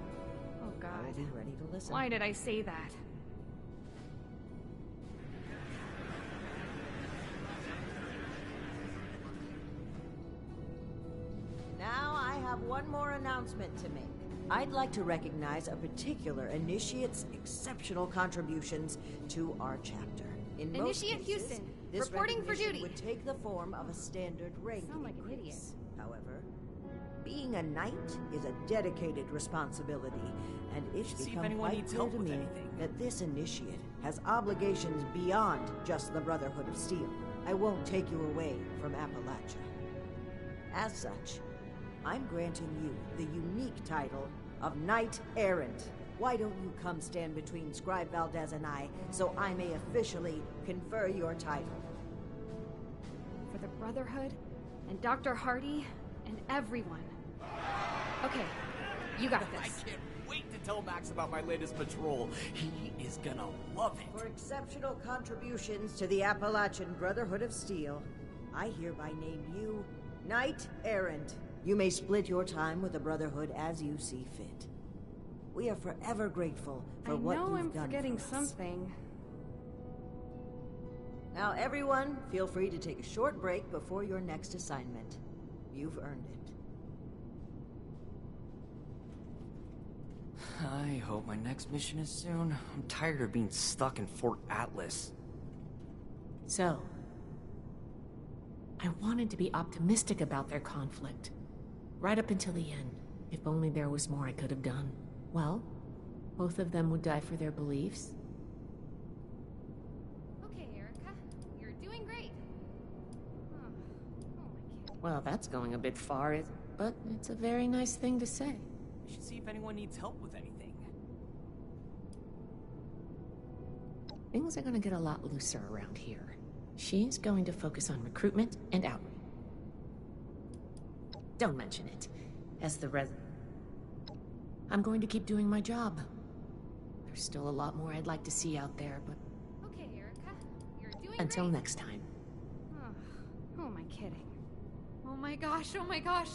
Oh, I God. will be ready to listen. Why did I say that? Now I have one more announcement to make. I'd like to recognize a particular initiate's exceptional contributions to our chapter. In most Initiate cases, Houston, this reporting for recognition duty. would take the form of a standard rank Sound like an increase. idiot. However, being a knight is a dedicated responsibility, and it's See if become anyone quite needs clear help to with me anything. that this initiate has obligations beyond just the Brotherhood of Steel. I won't take you away from Appalachia. As such, I'm granting you the unique title of Knight Errant. Why don't you come stand between Scribe Valdez and I, so I may officially confer your title? For the Brotherhood, and Dr. Hardy, and everyone. Okay, you got I this. can't wait to tell Max about my latest patrol. He is gonna love it. For exceptional contributions to the Appalachian Brotherhood of Steel, I hereby name you Knight Errant. You may split your time with the Brotherhood as you see fit. We are forever grateful for I what know you've I'm done forgetting for us. something. Now, everyone, feel free to take a short break before your next assignment. You've earned it. I hope my next mission is soon. I'm tired of being stuck in Fort Atlas. So, I wanted to be optimistic about their conflict. Right up until the end. If only there was more I could have done. Well, both of them would die for their beliefs. Okay, Erica. You're doing great. Oh, my kid. Well, that's going a bit far, but it's a very nice thing to say. We should see if anyone needs help with anything. Things are gonna get a lot looser around here. She's going to focus on recruitment and outreach. Don't mention it. As the I'm going to keep doing my job. There's still a lot more I'd like to see out there, but Okay, Erica. You're doing until great. next time. Oh, who am I kidding? Oh my gosh, oh my gosh.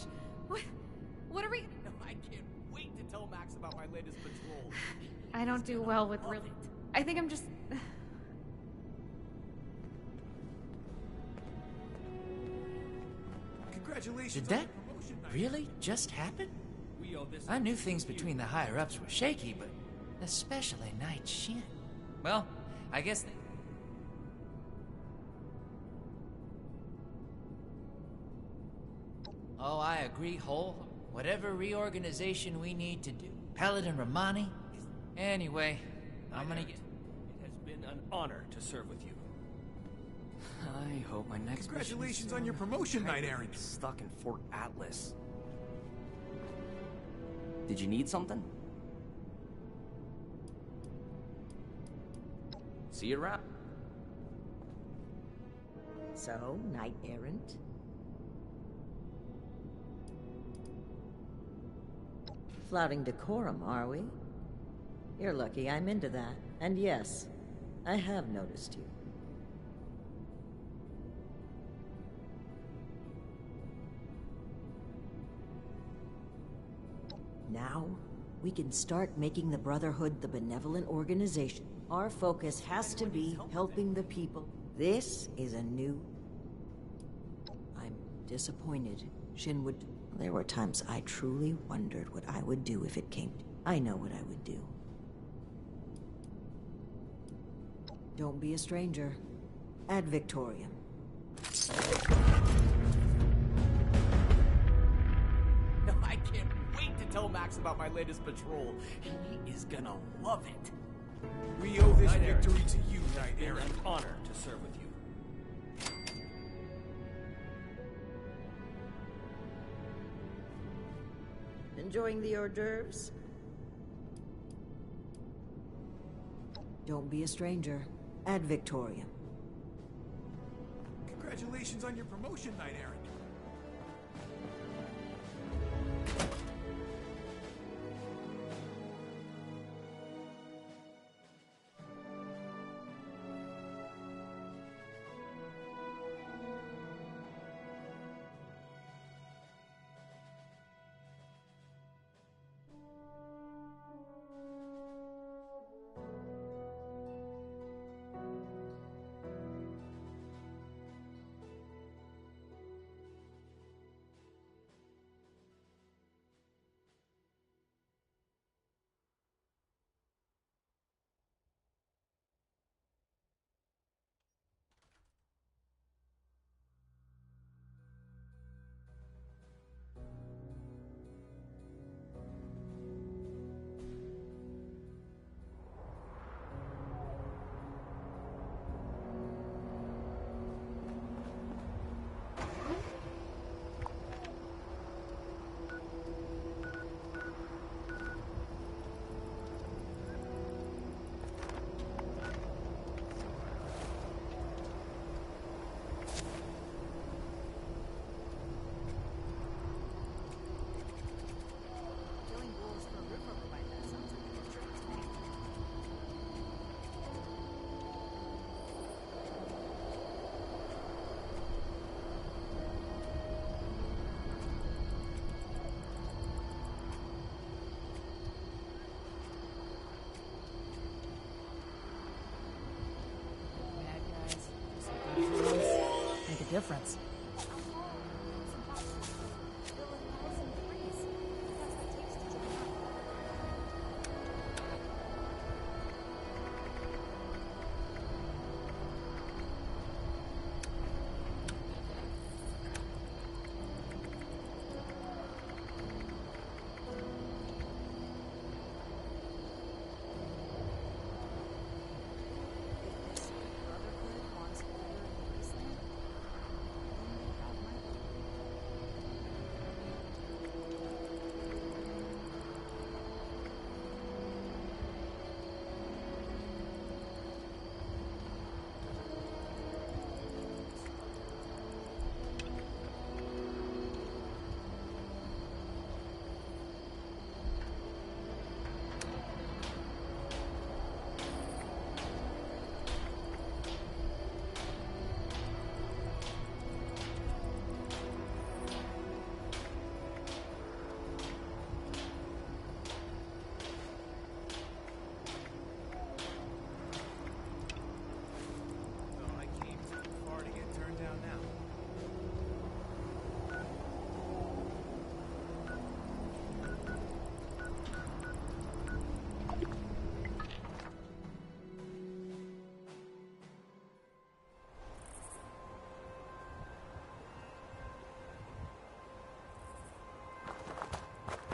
What are we... I can't wait to tell Max about my latest patrol. I don't do well with really... I think I'm just... Congratulations. Did that really just happen? I knew things between the higher-ups were shaky, but especially Knight Shin. Well, I guess... Oh, I agree whole. Whatever reorganization we need to do. Paladin Romani? Anyway, I'm gonna get... It has been an honor to serve with you. I hope my next Congratulations on your promotion, Knight Errant. Stuck in Fort Atlas. Did you need something? See you around. So, Knight Errant? Flouting decorum, are we? You're lucky I'm into that. And yes, I have noticed you. Now, we can start making the Brotherhood the benevolent organization. Our focus has to be helping the people. This is a new... I'm disappointed. Shin would... There were times I truly wondered what I would do if it came to... I know what I would do. Don't be a stranger. Ad Victoriam. Max about my latest patrol. He is gonna love it. We owe this Knight Errant. victory to you, Knight It's been Errant. an honor to serve with you. Enjoying the hors d'oeuvres? Don't be a stranger. Ad Victoriam. Congratulations on your promotion, Knight Errant. Make a difference.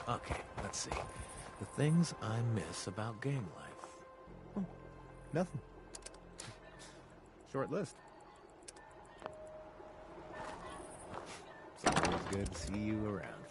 Okay, let's see. The things I miss about gang life. Oh, nothing. Short list. It's always good to see you around.